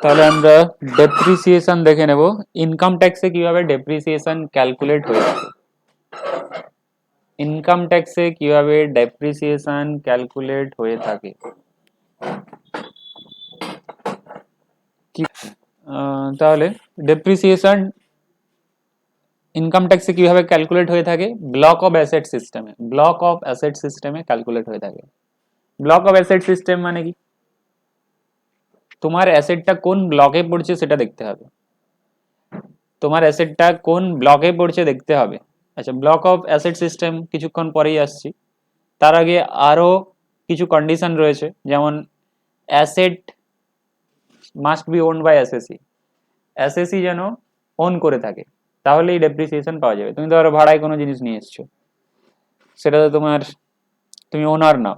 তাহলে আমরা ডেপ্রিসিয়েশন দেখে নেব। ইনকাম ট্যাক্সে কিভাবে ডেপ্রিসিয়েশন ক্যালকুলেট হয়ে থাকে। ইনকাম ট্যাক্সে কিভাবে ডেপ্রিসিয়েশন ক্যালকুলেট হয়ে থাকে তাহলে ডেপ্রিসিয়েশন ইনকাম ট্যাক্সে কিভাবে ক্যালকুলেট হয়ে থাকে, ব্লক অফ অ্যাসেট সিস্টেমে, ব্লক অফ অ্যাসেট সিস্টেমে ক্যালকুলেট হয়ে থাকে। ব্লক অফ অ্যাসেট সিস্টেম মানে কি, তোমার অ্যাসেটটা কোন ব্লকে পড়ছে সেটা দেখতে হবে, তোমার অ্যাসেটটা কোন ব্লকে পড়ছে দেখতে হবে। আচ্ছা, ব্লক অফ অ্যাসেট সিস্টেম কিছুক্ষণ পরেই আসছি। তার আগে আরো কিছু কন্ডিশন রয়েছে, যেমন asset must be owned by SSC, SSC যেন ওন করে থাকে, তাহলেই ডেপ্রিসিয়েশন পাওয়া যাবে। তুমি ধরো ভাড়ায় কোনো জিনিস নিয়ে এসছো, সেটা তো তোমার, তুমি ওনার নাও,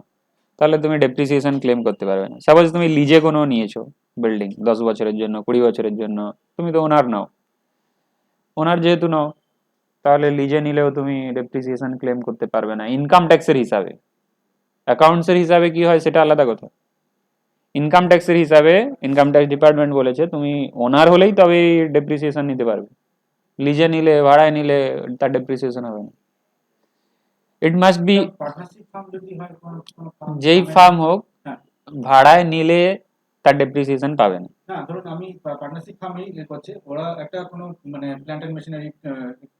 তাহলে তুমি ডেপ্রিসিয়েশন ক্লেম করতে পারবে না। সাপোজ তুমি লিজে কোনো নিয়েছো বিল্ডিং 10 বছরের জন্য, 20 বছরের জন্য, তুমি তো ওনার নাও, ওনার যেহেতু নাও, তাহলে লিজে নিলেও তুমি ডেপ্রিসিয়েশন ক্লেম করতে পারবে না ইনকাম ট্যাক্সের হিসাবে। অ্যাকাউন্টসের হিসাবে কি হয় সেটা আলাদা কথা, ইনকাম ট্যাক্সের হিসাবে ইনকাম ট্যাক্স ডিপার্টমেন্ট বলেছে তুমি ওনার হলেই তবে ডেপ্রিসিয়েশন নিতে পারবে, লিজে নিলে, ভাড়ায় নিলে তার ডেপ্রিসিয়েশন হবে না। ইট মাস্ট বি, যেই ফার্ম হোক, ভাড়ায় নিলে তার ডেপ্রিসিয়েশন পাবে না। না, ধরুন আমি পার্টনারশিপ ফার্ম করছে, ওরা একটা কোনো মানে প্ল্যান্ট এন্ড মেশিনারি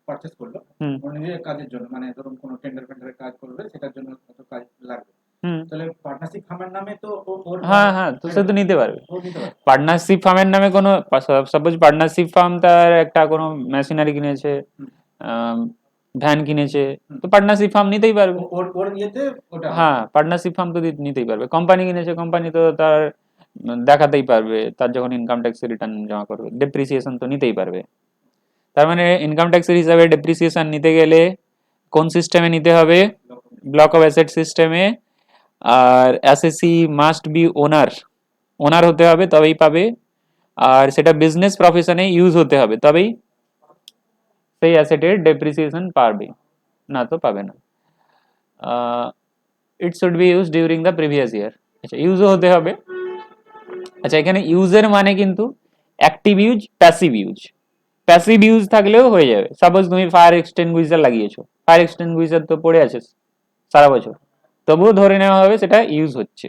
পারচেজ করলো ওর নিজের কাজের জন্য, মানে ধরুন কোনো টেন্ডার ফেন্ডারের কাজ করবে, সেটার জন্য কত কাজ লাগবে, তাহলে পার্টনারশিপ ফার্মের নামে তো ওর, হ্যাঁ হ্যাঁ, তো সে তো নিতে পারবে। পার্টনারশিপ ফার্মের নামে কোনো, সাপোজ পার্টনারশিপ ফার্ম তার একটা কোনো মেশিনারি কিনেছে, ভ্যান কিনেছে, তো পার্টনারশিপ ফার্ম নিতেই পারবে। ওর ইয়েতে ওটা, হ্যাঁ, পার্টনারশিপ ফার্ম তো নিতেই পারবে। কোম্পানি কিনেছে, কোম্পানি তো তার দেখাতেই পারবে, তার যখন ইনকাম ট্যাক্সের রিটার্ন জমা করবে ডেপ্রিসিয়েশন তো নিতেই পারবে। তার মানে ইনকাম ট্যাক্সের হিসাবে ডেপ্রিসিয়েশন নিতে গেলে কোন সিস্টেমে নিতে হবে, ব্লক অফ অ্যাসেট সিস্টেমে। আর এসএসসি মাস্ট বি ওনার, ওনার হতে হবে তবেই পাবে, আর সেটা বিজনেস প্রফেশনে ইউজ হতে হবে তবেই সেই অ্যাসেটের ডেপ্রিসিয়েশন পাবে, না তো পাবে না। It should be use during the previous year. আচ্ছা, ইউজও হতে হবে। আচ্ছা, এখানে ইউজের মানে কিন্তু active use, passive use. Passive use থাকলেও হয়ে যাবে। সাপোজ তুমি ফায়ার এক্সটিংগুইশার লাগিয়েছো, ফায়ার এক্সটিংগুইশার তো পড়ে আছে সারা বছর, তবুও ধরে নেওয়া হবে সেটা ইউজ হচ্ছে।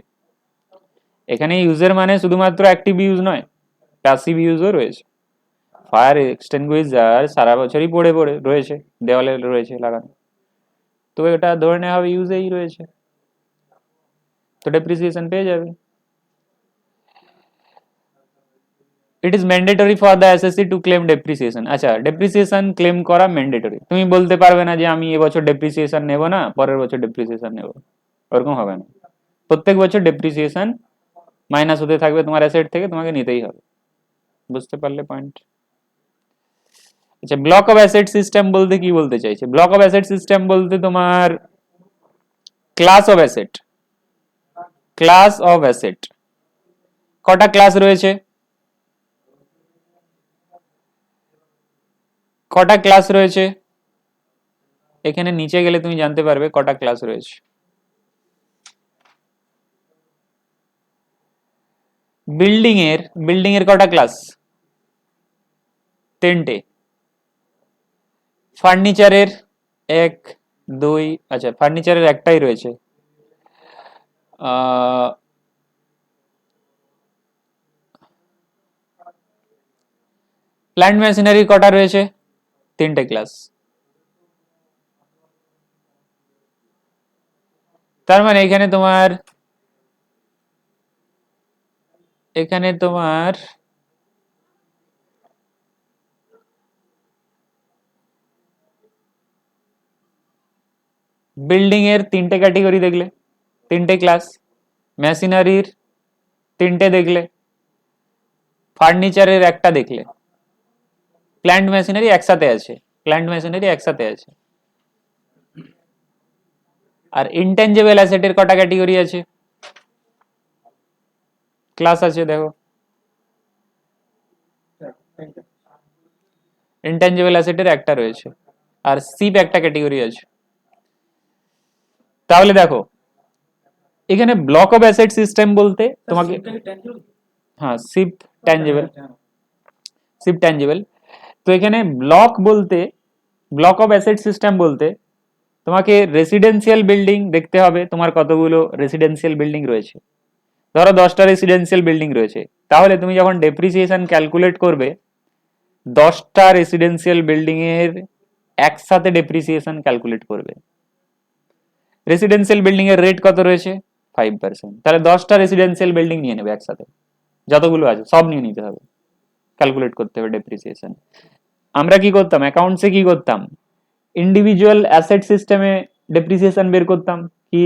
এখানে ইউজের মানে শুধুমাত্র অ্যাক্টিভ ইউজ নয়, প্যাসিভ ইউজও রয়েছে। ফায়ার এক্সটিংগুইশার সারা বছরই পড়ে পড়ে রয়েছে, দেওয়ালে রয়েছে লাগানো, তো এটা ধরে নেওয়া হবে ইউজেই রয়েছে, তো ডেপ্রিসিয়েশন পেয়ে যাবে। It is mandatory for the SSC to claim depreciation. আচ্ছা, ডেপ্রিসিয়েশন ক্লেম করা ম্যান্ডেটরি, তুমি বলতে পারবে না যে আমি এবছর ডেপ্রিসিয়েশন নেব না, পরের বছর ডেপ্রিসিয়েশন নেব, ওরকম হবে না। প্রত্যেক বছর ডেপ্রিসিয়েশন মাইনাস হতে থাকবে তোমার অ্যাসেট থেকে, তোমাকে নিতেই হবে। বুঝতে পারলে পয়েন্ট? আচ্ছা, ব্লক অফ অ্যাসেট সিস্টেম বলতে কি বলতে চাইছে? ব্লক অফ অ্যাসেট সিস্টেম বলতে তোমার class of asset, class of asset. কটা ক্লাস রয়েছে, কটা ক্লাস রয়েছে এখানে নিচে গেলে তুমি জানতে পারবে কটা ক্লাস রয়েছে। বিল্ডিং এর কটা ক্লাস? 3টে। ফার্নিচারের 1 2, আচ্ছা ফার্নিচারের একটাই রয়েছে। প্ল্যান্ট মেশিনারি কটা রয়েছে? 3টে ক্লাস। তার মানে এখানে তোমার বিল্ডিং এর 3টে ক্যাটেগরি দেখলে, 3টে ক্লাস। মেশিনারির 3টে দেখলে, ফার্নিচারের একটা দেখলে, প্ল্যান্ট মেশিনারি একসাথে আছে, প্ল্যান্ট মেশিনারি একসাথে আছে। আর ইনটেনজিবল অ্যাসেটের কটা ক্যাটেগরি আছে, ক্লাস আছে দেখো। ইনটেনজিবল অ্যাসেটের একটা রয়েছে, আর সিপ একটা ক্যাটেগরি আছে। তাহলে দেখো, এখানে ব্লক অফ অ্যাসেট সিস্টেম বলতে তোমাকে, হ্যাঁ শিপ ট্যাঞ্জেবল, শিপ ট্যাঞ্জেবল। তো এখানে ব্লক বলতে, ব্লক অফ অ্যাসেট সিস্টেম বলতে তোমাকে রেসিডেন্সিয়াল বিল্ডিং দেখতে হবে, তোমার কতগুলো রেসিডেন্সিয়াল বিল্ডিং রয়েছে। ধরো 10টা রেসিডেন্সিয়াল বিল্ডিং রয়েছে, তাহলে তুমি যখন ডেপ্রিসিয়েশন ক্যালকুলেট করবে 10টা রেসিডেন্সিয়াল বিল্ডিং এর একসাথে ডেপ্রিসিয়েশন ক্যালকুলেট করবে। রেসিডেন্সিয়াল বিল্ডিং এর রেট কত রয়েছে 5%, তাহলে 10টা রেসিডেন্সিয়াল বিল্ডিং নিয়ে নেবে একসাথে, যতগুলো আছে সব নিয়ে নিতে হবে, ক্যালকুলেট করতে হবে ডেপ্রিসিয়েশন। আমরা কি করতাম অ্যাকাউন্টসে, কি করতাম ইন্ডিভিজুয়াল অ্যাসেট সিস্টেমে ডেপ্রিসিয়েশন বের করতাম, কি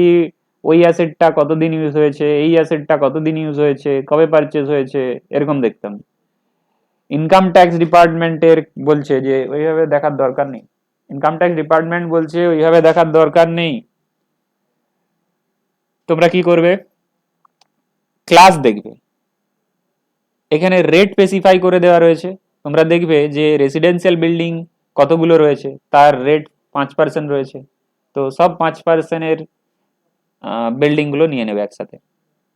ওই অ্যাসেটটা কতদিন ইউজ হয়েছে, এই অ্যাসেটটা কতদিন ইউজ হয়েছে, কবে পারচেজ হয়েছে, এরকম দেখতাম। ইনকাম ট্যাক্স ডিপার্টমেন্টের বলছে যে ওইভাবে দেখার দরকার নেই, ইনকাম ট্যাক্স ডিপার্টমেন্ট বলছে ওইভাবে দেখার দরকার নেই। তোমরা কি করবে, ক্লাস দেখবে, এখানে রেট স্পেসিফাই করে দেওয়া রয়েছে। তোমরা দেখবে যে রেসিডেন্সিয়াল বিল্ডিং কতগুলো রয়েছে, তার রেট 5% রয়েছে, তো সব 5%-এর বিল্ডিং গুলো নিয়ে নেবে একসাথে।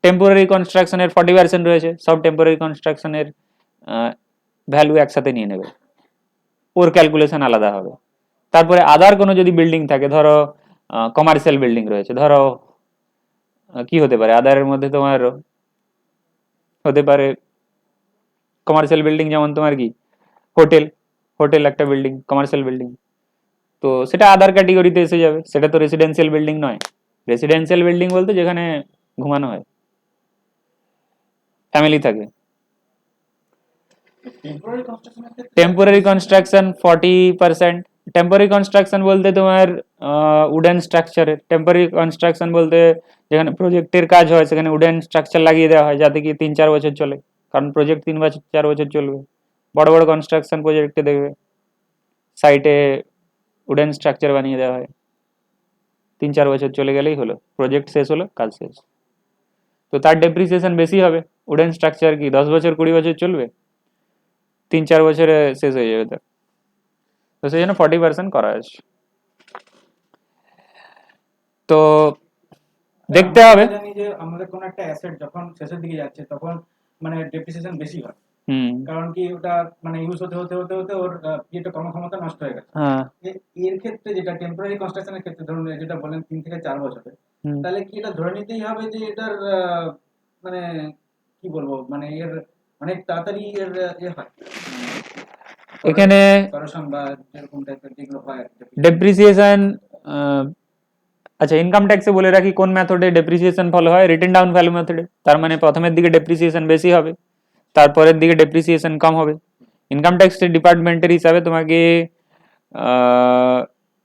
টেম্পোরারি কনস্ট্রাকশনের 40% রয়েছে, সব টেম্পোরারি কনস্ট্রাকশনের ভ্যালু একসাথে নিয়ে নেবে, ওর ক্যালকুলেশন আলাদা হবে। তারপরে আদার কোনো যদি বিল্ডিং থাকে, ধরো কমার্শিয়াল বিল্ডিং রয়েছে, ধরো কি হতে পারে আদারের মধ্যে, তোমার হতে পারে কমার্শিয়াল বিল্ডিং যেমন তোমার কি হোটেল, হোটেল একটা বিল্ডিং কমার্শিয়াল বিল্ডিং, তো সেটা আদার ক্যাটেগরিতে এসে যাবে, সেটা তো রেসিডেন্সিয়াল বিল্ডিং নয়। রেসিডেন্সিয়াল বিল্ডিং বলতে যেখানে ঘুমানো হয়, ফ্যামিলি থাকে। Temporary construction 40%। টেম্পোরারি কনস্ট্রাকশন বলতে তোমার উডেন স্ট্রাকচারের, টেম্পোরারি কনস্ট্রাকশন বলতে যেখানে প্রজেক্টের কাজ হয় সেখানে উডেন স্ট্রাকচার লাগিয়ে দেওয়া হয় যাতে কি 3-4 বছর চলে, কারণ প্রজেক্ট 3-4 বছর চলবে। বড় বড় কনস্ট্রাকশন প্রজেক্টে দেখবে সাইটে উডেন স্ট্রাকচার বানিয়ে দেওয়া হয়, 3-4 বছর চলে গেলেই হলো, প্রজেক্ট শেষ হলো, কাজ শেষ। তো তার ডেপ্রিসিয়েশন বেশি হবে। উডেন স্ট্রাকচার কি 10 বছর 20 বছর চলবে, 3-4 বছরে শেষ হয়ে যাবে তার, তো সেই জন্য 40% করা আছে। তো দেখতে হবে, জানি যে আমাদের কোন একটা অ্যাসেট যখন শেষের দিকে যাচ্ছে তখন মানে ডেপ্রিসিয়েশন বেশি হয়, কারণ কি ওটা মানে ইউজ হতে হতে হতে হতে ওর ইয়েটা কর্মক্ষমতা নষ্ট হয়ে গেছে। এর ক্ষেত্রে যেটা টেম্পোরারি কনস্ট্রাকশনের ক্ষেত্রে ধরুন যেটা বলেন 3 থেকে 4 বছরে, তাহলে কি এটা ধরে নিতেই হবে যে এটার মানে কি বলবো মানে এর অনেক তাড়াতাড়ি এর হয় এখানে সলিউশন বা যেরকম টাইপের যেগুলো হয় ডেপ্রিসিয়েশন। আচ্ছা ইনকাম ট্যাক্সে বলে রাখি কোন মেথডে ডেপ্রিসিয়েশন ফলো হয়, রিটেন ডাউন ভ্যালু মেথডে। তার মানে প্রথমের দিকে ডেপ্রিসিয়েশন বেশি হবে, তারপরের দিকে ডেপ্রিসিয়েশন কম হবে। ইনকাম ট্যাক্স ডিপার্টমেন্টের হিসাবে তোমাকে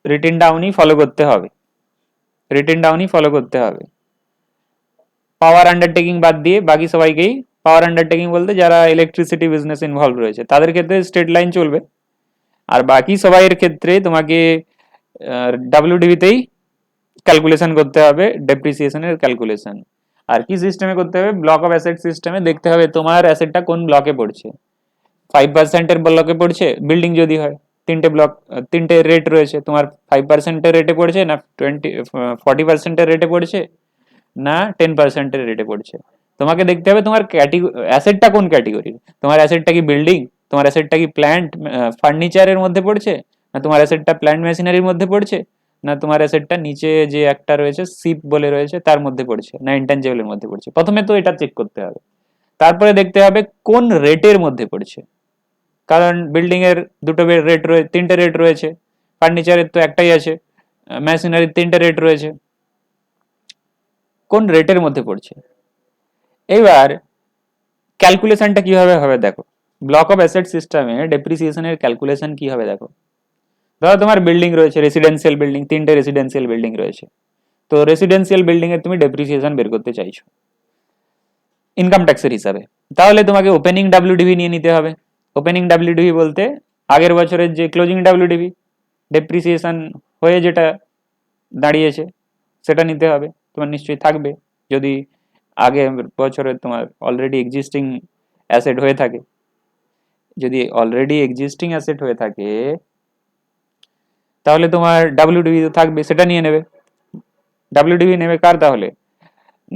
রিটেন ডাউনই ফলো করতে হবে, রিটেন ডাউনই ফলো করতে হবে। পাওয়ার আন্ডারটেকিং বাদ দিয়ে বাকি সবাইকেই, পাওয়ার আন্ডারটেকিং বলতে যারা ইলেকট্রিসিটি বিজনেস ইনভলভ রয়েছে তাদের ক্ষেত্রে স্ট্রেট লাইন চলবে, আর বাকি সবাইয়ের ক্ষেত্রে তোমাকে ডাব্লিউডিবিতেই ক্যালকুলেশন করতে হবে ডেপ্রিসিয়েশনের ক্যালকুলেশন। আর কি সিস্টেমে করতে হবে, ব্লক অফ অ্যাসেট সিস্টেমে দেখতে হবে তোমার অ্যাসেটটা কোন ব্লকে পড়ছে। 5%-এর ব্লকে পড়ছে বিল্ডিং যদি হয়, তিনটে ব্লক, তিনটে রেট রয়েছে, তোমার 5%-এর রেটে পড়ছে না 40%-এর রেটে পড়ছে না 10%-এর রেটে পড়ছে। তোমাকে দেখতে হবে তোমার অ্যাসেটটা কোন ক্যাটেগরির, তোমার অ্যাসেটটা কি বিল্ডিং, তোমার অ্যাসেটটা কি প্ল্যান্ট ফার্নিচারের মধ্যে পড়ছে, না তোমার অ্যাসেটটা প্ল্যান্ট মেশিনারির মধ্যে পড়ছে, না তোমার অ্যাসেটটা নিচে যে একটা রয়েছে সিপ বলে রয়েছে তার মধ্যে পড়ছে, না ইনট্যাঞ্জিবলের মধ্যে পড়ছে। প্রথমে তো এটা চেক করতে হবে, তারপরে দেখতে হবে কোন রেটের মধ্যে পড়ছে, কারণ বিল্ডিং এর দুটো রেট রয়েছে, তিনটে রেট রয়েছে, ফার্নিচারের তো একটাই আছে, মেশিনারির তিনটে রেট রয়েছে, কোন রেটের মধ্যে পড়ছে। এবার ক্যালকুলেশনটা কিভাবে হবে দেখো, ব্লক অফ অ্যাসেট সিস্টেমে ডেপ্রিসিয়েশনের ক্যালকুলেশন কি হবে দেখো। ধরো তোমার বিল্ডিং রয়েছে রেসিডেন্সিয়াল বিল্ডিং, তিনটে রেসিডেন্সিয়াল বিল্ডিং রয়েছে, তো রেসিডেন্সিয়াল বিল্ডিং এর তুমি ডেপ্রিসিয়েশন বের করতে চাইছো ইনকাম ট্যাক্সের হিসাবে, তাহলে তোমাকে ওপেনিং ডাব্লিউডিভি নিয়ে নিতে হবে। ওপেনিং ডাব্লিউডিভি বলতে আগের বছরের যে ক্লোজিং ডাব্লিউডিভি ডেপ্রিসিয়েশন হয়ে যেটা দাঁড়িয়েছে সেটা নিতে হবে, তোমার নিশ্চয়ই থাকবে যদি আগে বছরে তোমার অলরেডি এক্সিস্টিং অ্যাসেট হয়ে থাকে। যদি অলরেডি এক্সিস্টিং অ্যাসেট হয়ে থাকে তাহলে তোমার ডাব্লিউডিভি থাকবে, সেটা নিয়ে নেবে। ডাব্লিউডিভি নেবে কার, তাহলে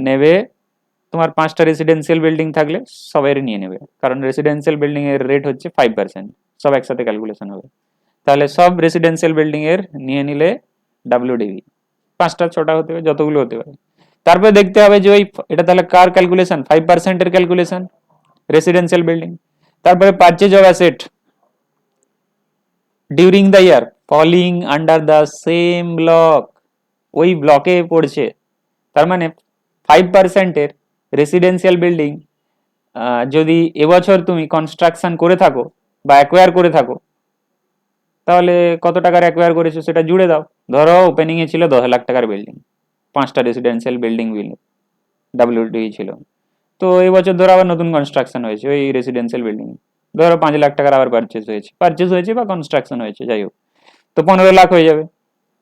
নেবে তোমার 5টা রেসিডেন্সিয়াল বিল্ডিং থাকলে সবাই নিয়ে নেবে, কারণ রেসিডেন্সিয়াল বিল্ডিং এর রেট হচ্ছে 5%, সব একসাথে ক্যালকুলেশন হবে। তাহলে সব রেসিডেন্সিয়াল বিল্ডিং এর নিয়ে নিলে WDV 5টা 6টা হতে পারে, যতগুলো হতে পারে। তারপরে দেখতে হবে যে ওই এটা তাহলে কার ক্যালকুলেশন, 5% এর ক্যালকুলেশন রেসিডেন্সিয়াল বিল্ডিং। তারপরে purchase of asset during the year falling under the same block, ওই ব্লকে পড়ছে। তার মানে 5% এর রেসিডেন্সিয়াল বিল্ডিং যদি এবছর তুমি কনস্ট্রাকশন করে থাকো বা অ্যাকোয়ার করে থাকো, তাহলে কত টাকার অ্যাকোয়ার করেছো সেটা জুড়ে দাও। ধরো ওপেনিং এ ছিল 10 লাখ টাকার বিল্ডিং, 5টা রেসিডেন্সিয়াল বিল্ডিং WDV ছিল, তো এবছর ধরো আবার নতুন কনস্ট্রাকশন হয়েছে ওই রেসিডেন্সিয়াল বিল্ডিং, ধরো 5 লাখ টাকার আবার পারচেজ হয়েছে বা কনস্ট্রাকশন হয়েছে, যাই হোক, তো 15 লাখ হয়ে যাবে।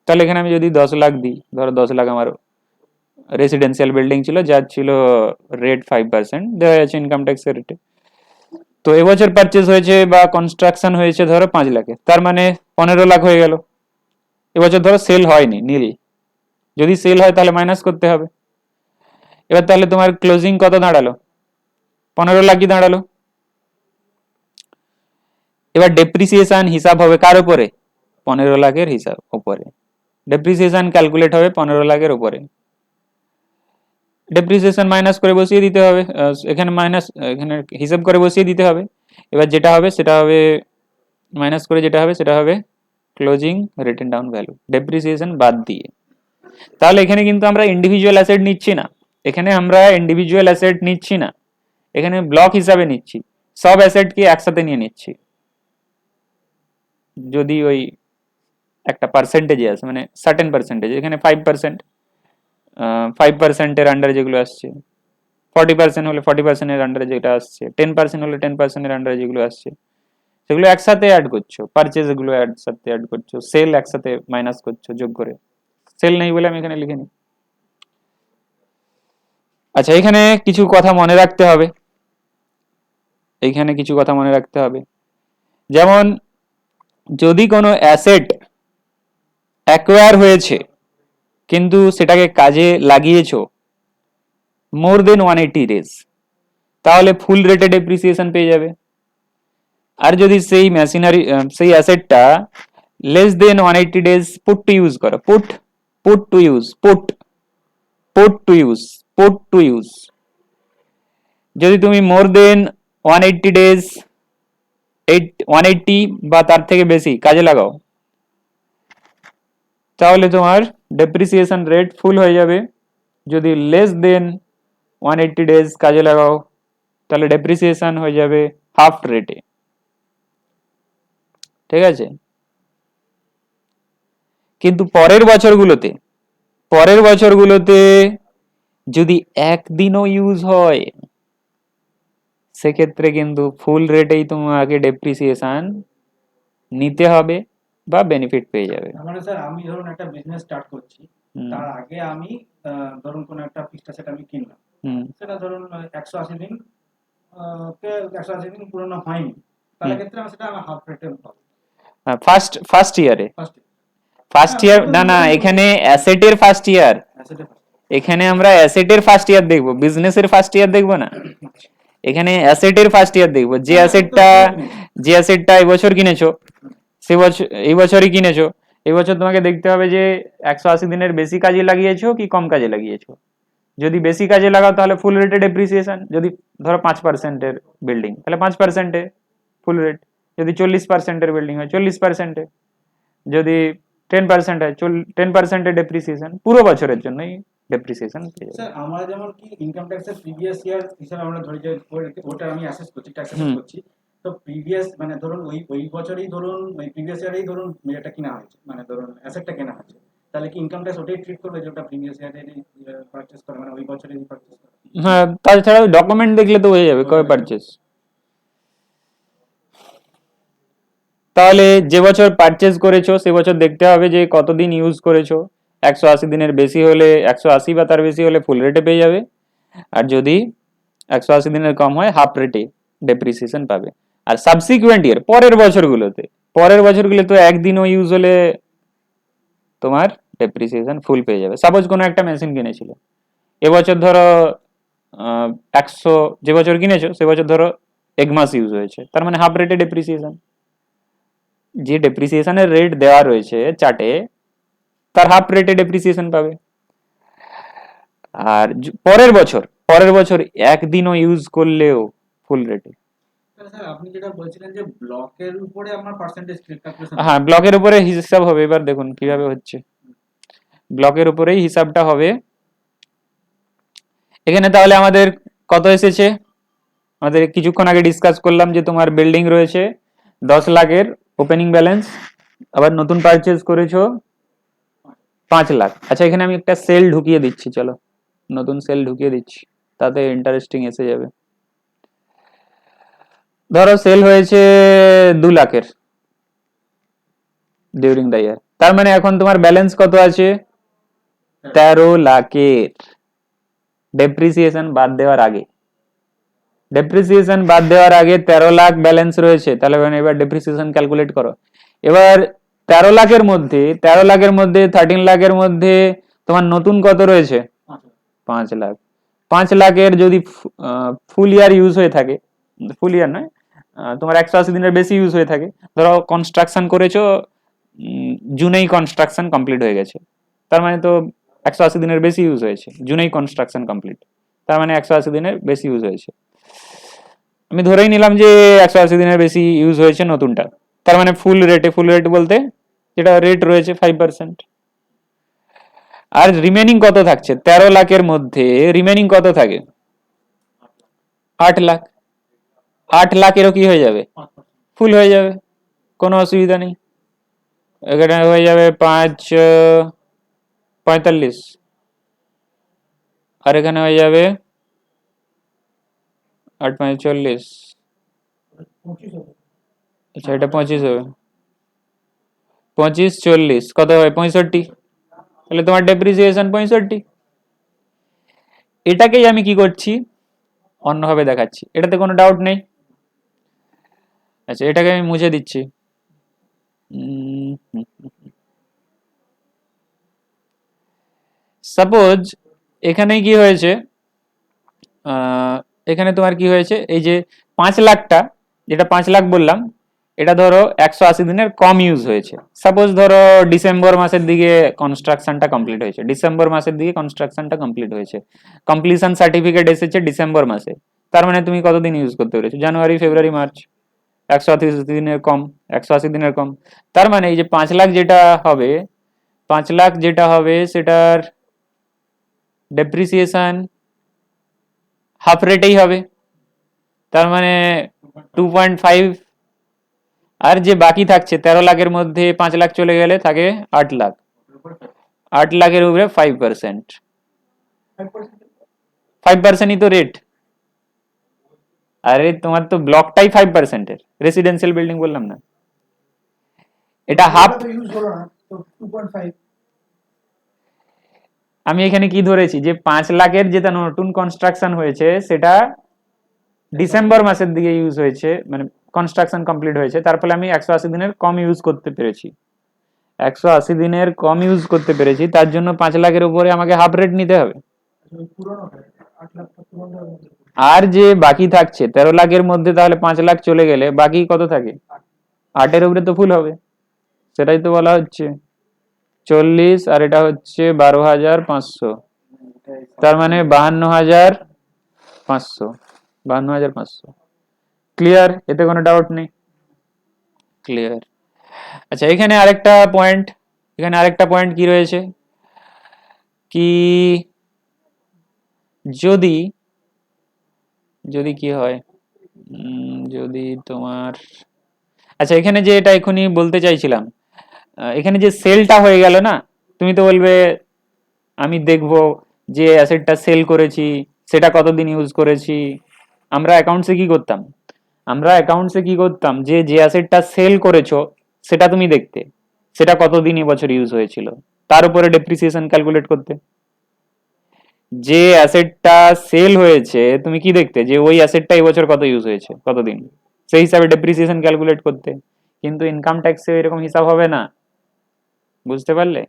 তাহলে এখানে আমি যদি 10 লাখ দিই, ধরো 10 লাখ আমার রেসিডেন্সিয়াল বিল্ডিং ছিল, যার ছিল রেট 5% দেওয়া যাচ্ছে ইনকাম ট্যাক্সের রেটে। তো এবছর পারচেজ হয়েছে বা কনস্ট্রাকশন হয়েছে ধরো 5 লাখে, তার মানে 15 লাখ হয়ে গেল। এবছর ধরো সেল হয়নি, নীল, যদি সেল হয় তাহলে মাইনাস করতে হবে। এবার তাহলে তোমার ক্লোজিং কত দাঁড়ালো, 15 লাখই দাঁড়ালো। এবার ডেপ্রিসিয়েশন হিসাব হবে কার উপরে, 15 লাখের হিসাব উপরে। ডেপ্রিসিয়েশন ক্যালকুলেট হবে 15 লাখের উপরে। ডেপ্রিসিয়েশন মাইনাস করে বসিয়ে দিতে হবে, এখানে মাইনাস, এখানে হিসাব করে বসিয়ে দিতে হবে। এবার যেটা হবে সেটা হবে, মাইনাস করে যেটা হবে সেটা হবে closing written down value, depreciation বাদ দিয়ে। তাহলে এখানে কিন্তু আমরা ইন্ডিভিজুয়াল অ্যাসেট নিচ্ছি না, এখানে আমরা ইন্ডিভিজুয়াল অ্যাসেট নিচ্ছি না, এখানে ব্লক হিসাবে নিচ্ছি, সব অ্যাসেটকে একসাথে নিয়ে নিচ্ছি। যদি ওই একটা পার্সেন্টেজে আছে, মানে সার্টেন পার্সেন্টেজ, এখানে 5%, 5% এর আন্ডারে যেগুলো আসছে, 40% হলে 40% এর আন্ডারে যেটা আসছে, 10% হলে 10% এর আন্ডারে যেগুলো আসছে, সেগুলো একসাথে অ্যাড করছো, পারচেজ গুলো একসাথে অ্যাড করছো, সেল একসাথে মাইনাস করছো যোগ করে। সেল নেই বলে আমি এখানে লিখে নিই। আচ্ছা, এখানে কিছু কথা মনে রাখতে হবে, এইখানে কিছু কথা মনে রাখতে হবে, যেমন যদি কোনো অ্যাসেট অ্যাকোয়ার হয়েছে কিন্তু সেটাকে কাজে লাগিয়েছো মোর দেন 180 ডেজ, তাহলে ফুল রেটে ডেপ্রিসিয়েশন পেয়ে যাবে। আর যদি সেই মেশিনারি, সেই অ্যাসেটটা less then 180 days put to use করো, put to use, put to use, যদি তুমি মোর দেন 180 ডেজ 180 বা তার থেকে বেশি কাজে লাগাও, তাহলে তোমার ডেপ্রিসিয়েশন রেট ফুল হয়ে যাবে। যদি লেস দেন 180 ডেজ কাজে লাগাও, তাহলে ডেপ্রিসিয়েশন হয়ে যাবে হাফ রেটে। ঠিক আছে, কিন্তু পরের বছরগুলোতে যদি একদিনও ইউজ হয়, সেক্ষেত্রে কিন্তু ফুল রেটেই তোমাকে ডেপ্রিসিয়েশন নিতে হবে বা বেনিফিট পেয়ে যাবে। মানে স্যার আমি ধরুন একটা বিজনেস স্টার্ট করছি, তার আগে আমি ধরুন কোন একটা ফিক্সড অ্যাসেট আমি কিনলাম, সেটা ধরুন 180 দিন 180 দিন পুরনো হয়নি, তাহলে ক্ষেত্রে আমি সেটা হাফ রেটে পাবো। ফার্স্ট ইয়ার না, এখানে অ্যাসেটের ফার্স্ট ইয়ার, এখানে আমরা অ্যাসেটের ফার্স্ট ইয়ার দেখবো, বিজনেসের ফার্স্ট ইয়ার দেখবো না, এখানে অ্যাসেটের ফার্স্ট ইয়ার দেখবো। যে অ্যাসেটটা এবছর কিনেছো, সে বছর এই বছরই কিনেছো, এই বছর তোমাকে দেখতে হবে যে 180 দিনের বেশি কাজে লাগিয়েছো কি কম কাজে লাগিয়েছো। যদি বেশি কাজে লাগাও তাহলে ফুল রেটে ডেপ্রিসিয়েশন, যদি ধরো 5% এর বিল্ডিং তাহলে 5% ফুল রেট, যদি 40% এর বিল্ডিং হয় 40%, যদি 10% হয় 10% এর ডেপ্রিসিয়েশন, পুরো বছরের জন্যই ডেপ্রিসিয়েশন। স্যার আমরা যেমন কি ইনকাম ট্যাক্সের প্রিভিয়াস ইয়ার হিসাবে আমরা ধরে যে ওটা আমি অ্যাসেস করছি, ট্যাক্স অ্যাসেস করছি, তো প্রিভিয়াস মানে ধরুন ওই বছরই ধরুন ওই প্রিভিয়াস ইয়ারেই ধরুন এটা কিনা হয়েছে, মানে ধরুন অ্যাসেটটা কেনা হয়েছে, তাহলে কি ইনকাম ট্যাক্স ওটাই ট্রিট করবে যে ওটা প্রিভিয়াস ইয়ারেরই পারচেজ করে, মানে ওই বছরেরই পারচেজ করে? হ্যাঁ, তাছাড়া ডকুমেন্ট দেখলে তো হয়ে যাবে কবে পারচেজ। তাহলে যে বছর পারচেজ করেছো সে বছর দেখতে হবে যে কতদিন ইউজ করেছো, 180 দিনের বেশি হলে 180 বা তার বেশি হলে ফুল রেটে পেয়ে যাবে, আর যদি 180 দিনের কম হয় হাফ রেটে ডেপ্রিসিয়েশন পাবে। আর সাবসিকুয়েন্ট ইয়ার, পরের বছরগুলোতে একদিনও ইউজ হলে তোমার ডেপ্রিসিয়েশন ফুল পেয়ে যাবে। সাপোজ কোনো একটা মেশিন কিনেছিল, এবছর ধরো 100 যে বছর কিনেছো সে বছর ধরো 1 মাস ইউজ হয়েছে, তার মানে হাফ রেটে ডেপ্রিসিয়েশন। যে ডেপ্রিসিয়েশনের রেট দেওয়া রয়েছে চার্টে তার হাফ রেটে ডেপ্রিসিয়েশন পাবে। আর পরের বছর একদিনও ইউজ করলেও ফুল রেটে। স্যার আপনি যেটা বলছিলেন যে ব্লকের উপরে আমার পার্সেন্টেজ ক্যালকুলেশন, হ্যাঁ, ব্লকের উপরে হিসাব হবে। এবার দেখুন কিভাবে হচ্ছে। ব্লকের উপরেই হিসাবটা হবে। এখানে তাহলে আমাদের কত এসেছে, আমাদের কিছুক্ষণ আগে ডিসকাস করলাম যে তোমার বিল্ডিং রয়েছে 10 লাখের ওপেনিং ব্যালেন্স, আবার নতুন পারচেজ করেছো 5 লাখ। আচ্ছা, এখানে আমি একটা সেল ঢুকিয়ে দিচ্ছি, চলো নতুন সেল ঢুকিয়ে দিচ্ছি, তাতে ইন্টারেস্টিং এসে যাবে। ধরো সেল হয়েছে 2 লাখের ডিউরিং দ্য ইয়ার, তার মানে এখন তোমার ব্যালেন্স কত আছে, 13 লাখের ডেপ্রিসিয়েশন বাদ দেওয়ার আগে। ডেপ্রিসিয়েশন বাদ দেওয়ার আগে 13 লাখ ব্যালেন্স রয়েছে, তাহলে এবার ডেপ্রিসিয়েশন ক্যালকুলেট করো। এবার 13 লাখের মধ্যে 13 লাখের মধ্যে তোমার নতুন কত রয়েছে, 5 লাখ। 5 লাখের যদি ফুল ইয়ার ইউজ হয়ে থাকে, ফুল ইয়ার নয়, তোমার 180 দিনের বেশি ইউজ হয়ে থাকে, ধরো কনস্ট্রাকশন করেছো জুনেই কনস্ট্রাকশন কমপ্লিট হয়ে গেছে, তার মানে তো 180 দিনের বেশি ইউজ হয়েছে, জুনেই কনস্ট্রাকশন কমপ্লিট, তার মানে 180 দিনের বেশি ইউজ হয়েছে। আমি ধরেই নিলাম যে 180 দিনের বেশি ইউজ হয়েছে নতুনটা, তার মানে ফুল রেট বলতে যেটা রেট রয়েছে 5%। আর রিমেনিং কত থাকছে, 13 লাখের মধ্যে রিমেনিং কত থাকে, 8 লাখ। 8 লাখেরও কি হয়ে যাবে, ফুল হয়ে যাবে, কোনো অসুবিধা নেই। এখানে হয়ে যাবে 5 45, আর এখানে হয়ে যাবে 8 5 40। আচ্ছা, এটা 25 হবে, 25 40 কত হয়, 65। তাহলে তোমার ডেপ্রিসিয়েশন 65। এটাকেই আমি কি করছি, অন্যভাবে দেখাচ্ছি, এটাতে কোনো ডাউট নেই। আচ্ছা, এটাকে আমি মুছে দিচ্ছি। সাপোজ এখানে কি হয়েছে, এখানে তোমার কি হয়েছে, এই যে 5 লাখটা, যেটা 5 লাখ বললাম, এটা ধরো 180 দিনের কম ইউজ হয়েছে। সাপোজ ধরো ডিসেম্বর মাসের দিকে কনস্ট্রাকশনটা কমপ্লিট হয়েছে, কমপ্লিশন সার্টিফিকেট এসেছে ডিসেম্বর মাসে, তার মানে তুমি কতদিন ইউজ করতে পেরেছো, জানুয়ারি ফেব্রুয়ারি মার্চ, 180 দিনের কম, 180 দিনের কম। তার মানে এই যে 5 লাখ যেটা হবে, 5 লাখ যেটা হবে সেটার ডেপ্রিসিয়েশন হাফ রেটেই হবে, তার মানে 2.5। আর যে বাকি থাকছে 13 লাখের মধ্যে 5 লাখ চলে গেলে থাকে 8 লাখ। 8 লাখের উপরে 5%, 5%ই তো রেট। আরে তোমার তো ব্লকটাই 5%-এর, রেসিডেন্সিয়াল বিল্ডিং বললাম না, এটা হাফ। আমি এখানে কি ধরেছি যে 5 লাখের যেটা নতুন কনস্ট্রাকশন হয়েছে সেটা ডিসেম্বর মাসের দিকে ইউজ হয়েছে, মানে কনস্ট্রাকশন কমপ্লিট হয়েছে, তার ফলে আমি 180 দিনের কম ইউজ করতে পেরেছি। 180 দিনের কম ইউজ করতে পেরেছি, তার জন্য 5 লাখের উপরে আমাকে হাফ রেট নিতে হবে। আর যে বাকি থাকছে 13 লাখের মধ্যে, তাহলে 5 লাখ চলে গেলে বাকি কত থাকে, 8-এর উপরে তো ফুল হবে, সেটাই তো বলা হচ্ছে। 40 আর এটা হচ্ছে 12,500, তার মানে 52,500, 52,500। ক্লিয়ার, এতে কোনো ডাউট নেই, ক্লিয়ার। আচ্ছা, এখানে আরেকটা পয়েন্ট কি রয়েছে, কি যদি যদি কি হয়, যদি তোমার, আচ্ছা এখানে যে এটা এখনই বলতে চাইছিলাম, এখানে যে সেলটা হয়ে গেল না, তুমি তো বলবে আমি দেখবো যে অ্যাসেটটা সেল করেছি সেটা কতদিন ইউজ করেছি। আমরা অ্যাকাউন্টসে কি করতাম যে যে অ্যাসেটটা সেল করেছো সেটা তুমি দেখতে, সেটা কতদিন এবছর ইউজ হয়েছিল, তার উপরে ডেপ্রিসিয়েশন ক্যালকুলেট করতে। যে অ্যাসেটটা সেল হয়েছে তুমি কি দেখতে, যে ওই অ্যাসেটটা এবছর কত ইউজ হয়েছে, কতদিন, সেই হিসাবে ডেপ্রিসিয়েশন ক্যালকুলেট করতে। কিন্তু ইনকাম ট্যাক্সে এরকম হিসাব হবে না, বুঝতে পারলে?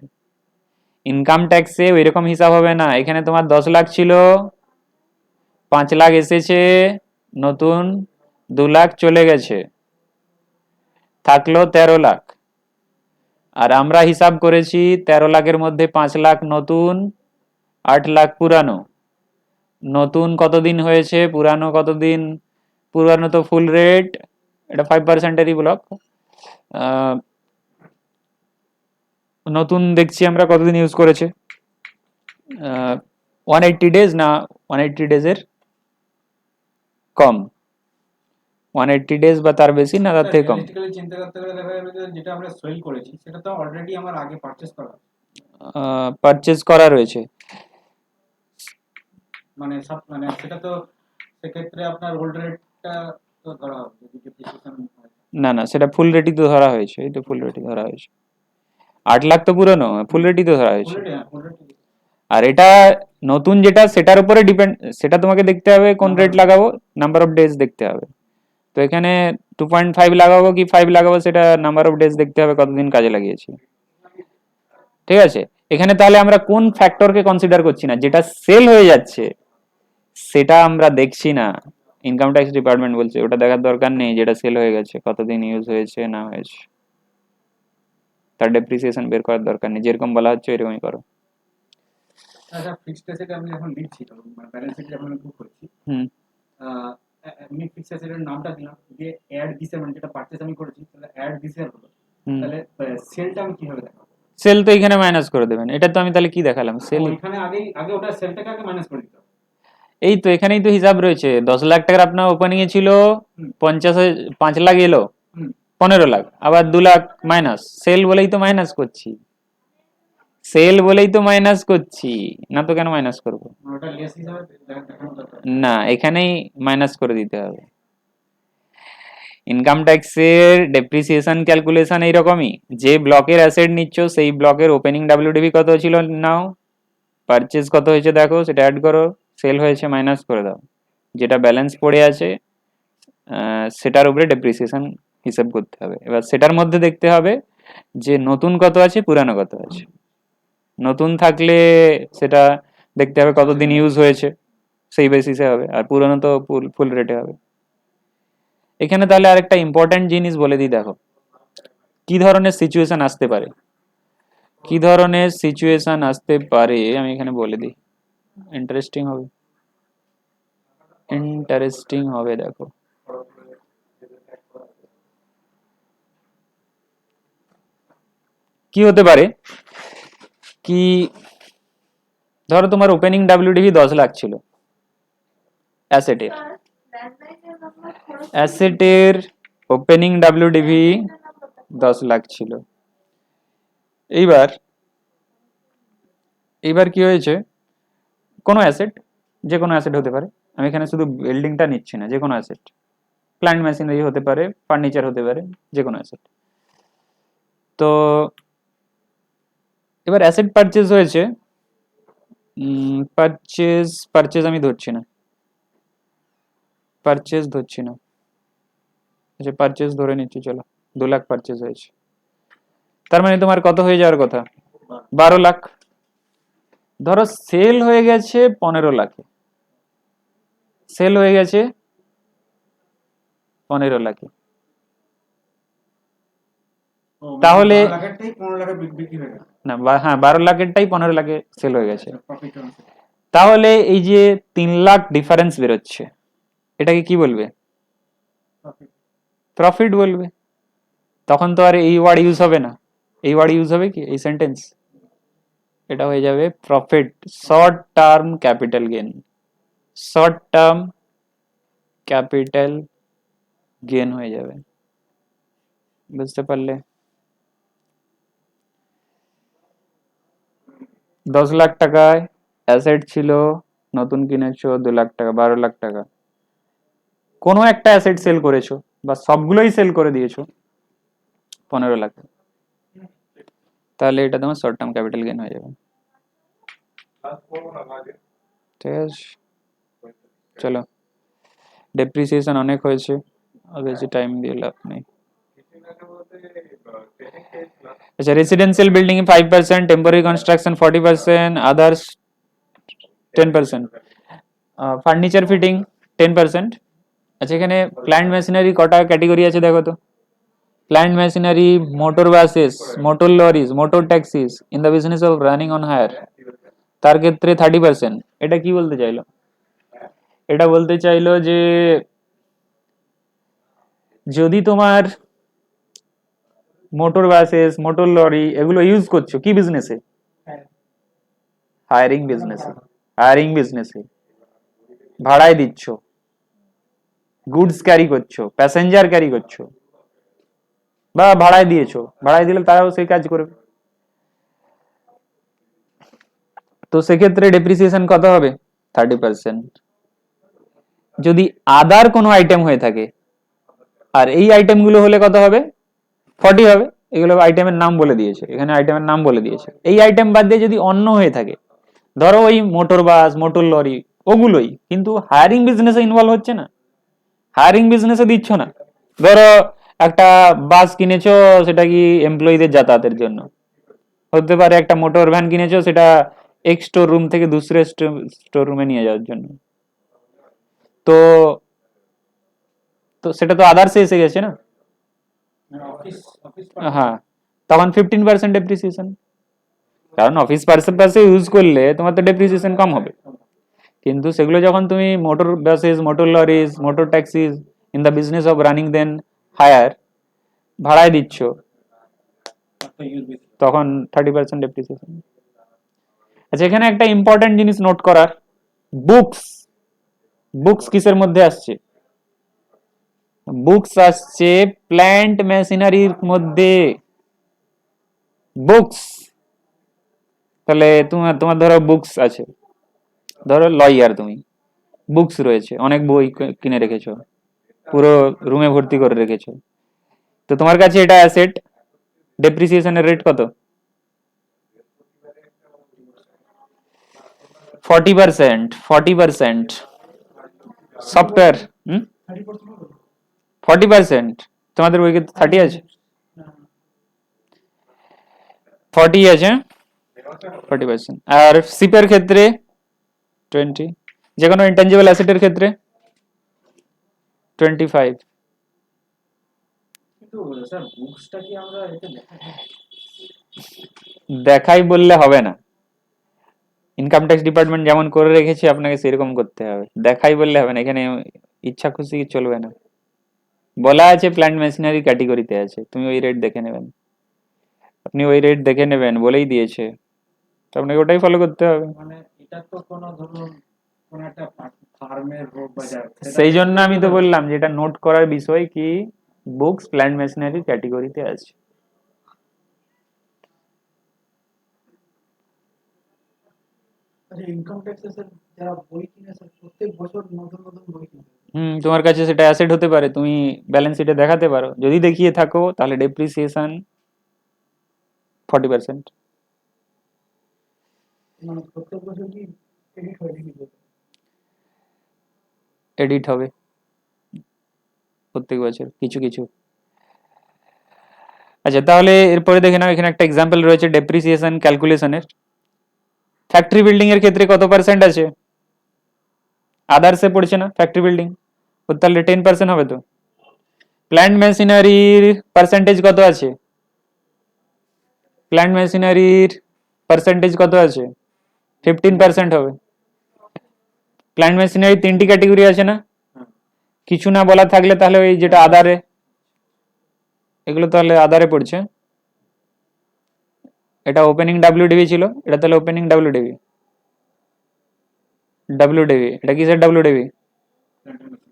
ইনকাম ট্যাক্সে ওইরকম হিসাব হবে না। এখানে তোমার 10 লাখ ছিল, 5 লাখ এসেছে, নতুন 2 লাখ চলে গেছে, থাকলো 13 লাখ। আর আমরা হিসাব করেছি 13 লাখের মধ্যে 5 লাখ নতুন, 8 লাখ পুরানো। নতুন কতদিন হয়েছে, পুরানো কতদিন? পুরানো তো ফুল রেট, এটা 5%-এরই ব্লক। নতুন দেখছি আমরা কতদিন ইউজ করেছে, 180 ডেজ না 180 ডেজের কম, 180 ডেজ বা তার বেশি না তার থেকে কম। রিয়েলিস্টিক্যালি চিন্তা করতে গেলে দেখা যাবে যে যেটা আমরা সেল করেছি সেটা তো অলরেডি আমার আগে পারচেজ করা, পারচেজ করা রয়েছে, মানে সব মানে সেটা তো সেক্ষেত্রে আপনার হোল্ড রেটটা তো ধরা হবে যদি ডেপ্রিসিয়েশন হয়। না না সেটা ফুল রেটই তো ধরা হয়েছে, এই তো ফুল রেটই ধরা হয়েছে। 8 লাখ তো পুরনো, ফুল রেটই তো ধরা হয়েছে। অলরেডি আর এটা নতুন যেটা সেটার উপরে ডিপেন্ড, সেটা তোমাকে দেখতে হবে কোন রেট লাগাবো, নাম্বার অফ ডেজ দেখতে হবে। তো এখানে 2.5 লাগাবো কি 5 লাগাবো, সেটা নাম্বার অফ ডেজ দেখতে হবে কতদিন কাজে লাগিয়েছি। ঠিক আছে, এখানে তাহলে আমরা কোন ফ্যাক্টরকে কনসিডার করছি না, যেটা সেল হয়ে যাচ্ছে সেটা আমরা দেখছি না। ইনকাম ট্যাক্স ডিপার্টমেন্ট বলছে ওটা দেখার দরকার নেই, যেটা সেল হয়ে গেছে কতদিন ইউজ হয়েছে না হয়েছে, তার ডেপ্রিসিয়েশন বের করার দরকার নেই, যেরকম বলা হচ্ছে এরকমই করো। আচ্ছা, ফিক্সড অ্যাসেট আমি যখন লিখছি তখন মানে ব্যালেন্স শিট যখন আমি বুক করছি, আমি ফিক্সড অ্যাসেটের নামটা দিলাম, দিয়ে অ্যাড দিছে মানে যেটা পারচেজ আমি করেছি তাহলে অ্যাড দিছে হলো, তাহলে সেলটা আমি কিভাবে দেখাবো? সেল তো এখানে মাইনাস করে দেবেন, এটা তো আমি তাহলে কি দেখালাম সেল, এখানে আগে ওটা সেলটাকে আগে মাইনাস করে দিতে হবে। এই তো এখানেই তো হিসাব রয়েছে। 10 লাখ টাকার আপনার ওপেনিং এ ছিল 50, 5 লাখ এলো, 15 লাখ, আবার 2 লাখ মাইনাস, সেল বলেই তো মাইনাস করছি, সেল বলেই তো মাইনাস করছি, না তো কেন মাইনাস করবো? ওটা লেস হিসাবে দেখানো দরকার না এখানেই মাইনাস করে দিতে হবে। ইনকাম ট্যাক্সের ডেপ্রিসিয়েশন ক্যালকুলেশন এইরকমই, যে ব্লকের অ্যাসেট নিচ্ছ সেই ব্লকের ওপেনিং ডাব্লিউডিপি কত ছিল নাও, পারচেজ কত হয়েছে দেখো সেটা অ্যাড করো, সেল হয়েছে মাইনাস করে দাও, যেটা ব্যালেন্স পড়ে আছে সেটার উপরে ডেপ্রিসিয়েশন হিসাব করতে হবে। এবার সেটার মধ্যে দেখতে হবে যে নতুন কত আছে পুরানো কত আছে। নতুন থাকলে সেটা দেখতে হবে কতদিন ইউজ হয়েছে, সেই বেসিসে হবে, আর পুরানো তো ফুল রেটে হবে। এখানে তাহলে আরেকটা ইম্পর্টেন্ট জিনিস বলে দিই, দেখো কি ধরনের সিচুয়েশন আসতে পারে, কি ধরনের সিচুয়েশন আসতে পারে আমি এখানে বলে দিই, ইন্টারেস্টিং হবে, ইন্টারেস্টিং হবে। দেখো কি হতে পারে, কি ধরো তোমার ওপেনিং ডাব্লিউডিভি 10 লাখ ছিল অ্যাসেটের, অ্যাসেটের ওপেনিং ডাব্লিউডিভি 10 লাখ ছিল। এইবার এইবার কি হয়েছে, কোনো অ্যাসেট, যে কোনো অ্যাসেট হতে পারে, আমি এখানে শুধু বিল্ডিংটা নিচ্ছি না, যে কোনো অ্যাসেট, প্ল্যান্ট মেশিনারি হতে পারে, ফার্নিচার হতে পারে, যে কোনো অ্যাসেট। তো এবার অ্যাসেট পারচেজ হয়েছে, পারচেজ পারচেজ আমি ধরছি না, পারচেজ ধরছি না, আচ্ছা পারচেজ ধরে নিচ্ছি, চলো 2 লাখ পারচেজ হয়েছে, তার মানে তোমার কত হয়ে যাওয়ার কথা, 12 লাখ। ধরো সেল হয়ে গেছে 15 লাখে, সেল হয়ে গেছে 15 লাখে, তাহলে না হ্যাঁ 12 লাখেরটাই 15 লাখে সেল হয়ে গেছে, তাহলে এই যে 3 লাখ ডিফারেন্স বেরোচ্ছে এটাকে কি বলবে, প্রফিট বলবে। তখন তো আর এই ওয়ার্ড ইউজ হবে না, এই ওয়ার্ড ইউজ হবে কি, এই সেন্টেন্স, এটা হয়ে যাবে profit, short term capital gain, short term capital gain হয়ে যাবে, বুঝতে পারলে? 10 লাখ টাকায় অ্যাসেট ছিল, নতুন কিনেছো 2 লাখ টাকা, 12 লাখ টাকা, কোনো একটা অ্যাসেট সেল করেছো বা সবগুলোই সেল করে দিয়েছো 15 লাখ, তাহলে এটা তোমার শর্ট টার্ম ক্যাপিটাল গেন হয়ে যাবে। ঠিক আছে, চলো ডেপ্রিসিয়েশন অনেক হয়েছে, আর বেশি টাইম দিয়ে লাভ নেই। अच्छा residential building 5%, temporary construction 40%, others 10%। Furniture fitting 10%। আচ্ছা, এখানে প্ল্যান্ট মেশিনারি কটা ক্যাটেগরি আছে দেখো তো। Plant machinery, motor buses, motor lorries, motor taxis in the business of running on hire, তার ক্ষেত্রে 30%। এটা কি বলতে চাইলো? এটা বলতে চাইলো যে যদি তোমার মোটর বাসেস, মোটর লরি এগুলো ইউজ করছো কি বিজনেসে? হায়ারিং বিজনেসে। হায়ারিং বিজনেসে ভাড়ায় দিচ্ছ, গুডস ক্যারি করছো, প্যাসেঞ্জার ক্যারি করছো, বা ভাড়ায় দিয়েছো, ভাড়ায় দিলে তারাও সেই কাজ করবে। তো সেক্ষেত্রে ডেপ্রিসিয়েশন কত হবে? 30%। যদি আদার কোনো আইটেম হয়ে থাকে, আর এই আইটেম গুলো হলে কত হবে? 40 হবে। এগুলো আইটেমের নাম বলে দিয়েছে, এখানে আইটেমের নাম বলে দিয়েছে। এই আইটেম বাদ দিয়ে যদি অন্য হয়ে থাকে, ধরো ওই মোটর বাস, মোটর লরি ওগুলোই, কিন্তু হায়ারিং বিজনেসে ইনভলভ হচ্ছে না, হায়ারিং বিজনেসে দিচ্ছ না। ধরো একটা বাস কিনেছো, সেটা কি এমপ্লয়ীদের যাতায়াতের জন্য, হতে পারে একটা মোটর ভ্যান কিনেছো, সেটা এক স্টোর রুম থেকে দুসরে স্টোর রুমে নিয়ে যাওয়ার জন্য। তো তো সেটা তো আদার্সে এসে গেছে না। অফিস অফিস হ্যাঁ, তখন 15% ডেপ্রিসিয়েশন, কারণ অফিস পারপাসে ইউজ করলে তোমার তো ডেপ্রিসিয়েশন কম হবে। কিন্তু সেগুলো যখন তুমি motor buses, motor lorries, motor taxis in the business of running then hire, ভাড়ায় দিচ্ছ, তখন 30% ডেপ্রিসিয়েশন। আচ্ছা, এখানে একটা ইম্পর্টেন্ট জিনিস নোট করার, বুকস, বুকস কিসের মধ্যে আসছে? বুকস আসছে প্ল্যান্ট মেশিনারির মধ্যে। বুকস, তাহলে তোমার তোমার ধরো বুকস আছে, ধরো লয়ার তুমি, বুকস রয়েছে, অনেক বই কিনে রেখেছো, পুরো রুমে ভর্তি করে রেখেছো, তো তোমার কাছে এটা অ্যাসেট, ডেপ্রিসিয়েশনের রেট কত? 40%। 40% সফটওয়্যার, 40%। তোমাদের বইকে 30 আছে, 40 আছে, 40%। আর সিপের ক্ষেত্রে 20, যে কোনো ইনটেনজিবল অ্যাসেটের ক্ষেত্রে 25। কিন্তু স্যার বুকসটা কি আমরা এটা দেখাই বললে হবে না, ইনকাম ট্যাক্স ডিপার্টমেন্ট যেমন করে রেখেছে আপনাকে সেরকম করতে হবে, দেখাই বললে হবে না, এখানে ইচ্ছা খুশি চলবে না। বলা আছে প্ল্যান্ট মেশিনারি ক্যাটেগরিতে আছে, তুমি ওই রেট দেখে নেবেন, আপনি ওই রেট দেখে নেবেন, বলেই দিয়েছে, তো আপনাকে ওটাই ফলো করতে হবে। মানে এটা তো কোনো ধরুন কোন একটা ফার্মের রোগ বাজার, সেই জন্য আমি তো বললাম যে এটা নোট করার বিষয় কি বুকস প্ল্যান্ট মেশিনারি ক্যাটেগরিতে আছে। ইনকাম ট্যাক্সের যারা বই কিনে স্যার প্রত্যেক বছর নতুন নতুন বই কিনে, তোমার কাছে সেটা অ্যাসেট হতে পারে, তুমি ব্যালেন্স শিটে দেখাতে পারো, যদি দেখিয়ে থাকো তাহলে ডেপ্রিসিয়েশন 40%। মানে প্রত্যেক বছর কি এডিট হয় নাকি? এডিট হবে প্রত্যেক বছর কিছু কিছু। আচ্ছা, তাহলে এরপরে দেখে নাও, এখানে একটা এক্সাম্পল রয়েছে ডেপ্রিসিয়েশন ক্যালকুলেশনের। ফ্যাক্টরি বিল্ডিং এর ক্ষেত্রে কত পার্সেন্ট আছে? আদার্সে পড়ছে না ফ্যাক্টরি বিল্ডিং, তাহলে 10% হবে তো। প্ল্যান্ট মেশিনারির পার্সেন্টেজ কত আছে? প্ল্যান্ট মেশিনারির পার্সেন্টেজ কত আছে? 15% হবে। প্ল্যান্ট মেশিনারি 3টি ক্যাটেগরি আছে না, কিছু না বলা থাকলে তাহলে ওই যেটা আদারে, এগুলো তাহলে আদারে পড়ছে। এটা ওপেনিং ডাব্লিউডিবি ছিল, এটা তাহলে ওপেনিং ডাব্লিউডিবি, ডাব্লিউডিবি এটা কিসের ডাব্লিউডিবি?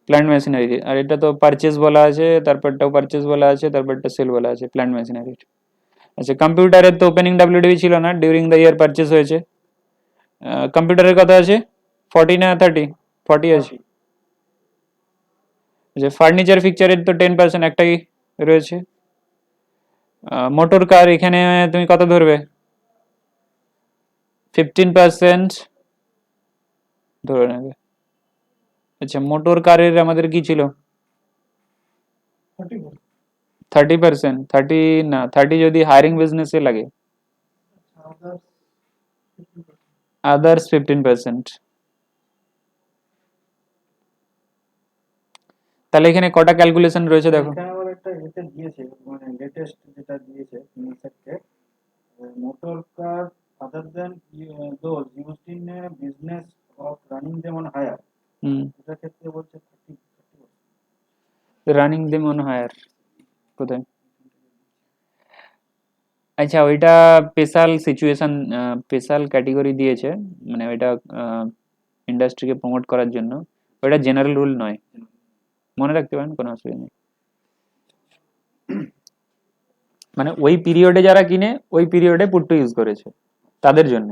Plant machinery. আর এটা তো পারচেজ বলা আছে, তারপরটাও পারচেজ বলা আছে, তারপরটা সেল বলা আছে প্ল্যান্ট মেশিনারি। আচ্ছা, কম্পিউটারের তো ওপেনিং ডাব্লিউডিবি ছিল না, ডিউরিং দ্য ইয়ার পারচেজ হয়েছে। কম্পিউটারের কথা আছে 40 না 30? 40 আছে। আচ্ছা, ফার্নিচার ফিকচারের তো 10% একটাই রয়েছে। মোটর কার এখানে তুমি কত ধরবে? 15% ধরে নেবে। আচ্ছা, মোটর কারের আমাদের কি ছিল? 30%। 30 না, 30 যদি হায়ারিং বিজনেসে লাগে। আদার্স 15%। তাহলে এখানে কটা ক্যালকুলেশন রয়েছে দেখো। এখানে আবার একটা এতে দিয়েছে, মানে লেটেস্ট যেটা দিয়েছে ইনসেক্টে, motor car other than those used in a business of running them on hire, এটা ক্ষেত্রে বলছে 30%। রানিং দেম অন হায়ার কোথায়? আচ্ছা ওইটা স্পেশাল সিচুয়েশন, স্পেশাল ক্যাটেগরি দিয়েছে, মানে ওইটা ইন্ডাস্ট্রিকে প্রমোট করার জন্য, ওইটা জেনারেল রুল নয়, মনে রাখতে পারেন, কোনো অসুবিধা নেই। মানে ওই পিরিয়ডে যারা কিনে ওই পিরিয়ডে পুট টু ইউজ করেছে তাদের জন্য,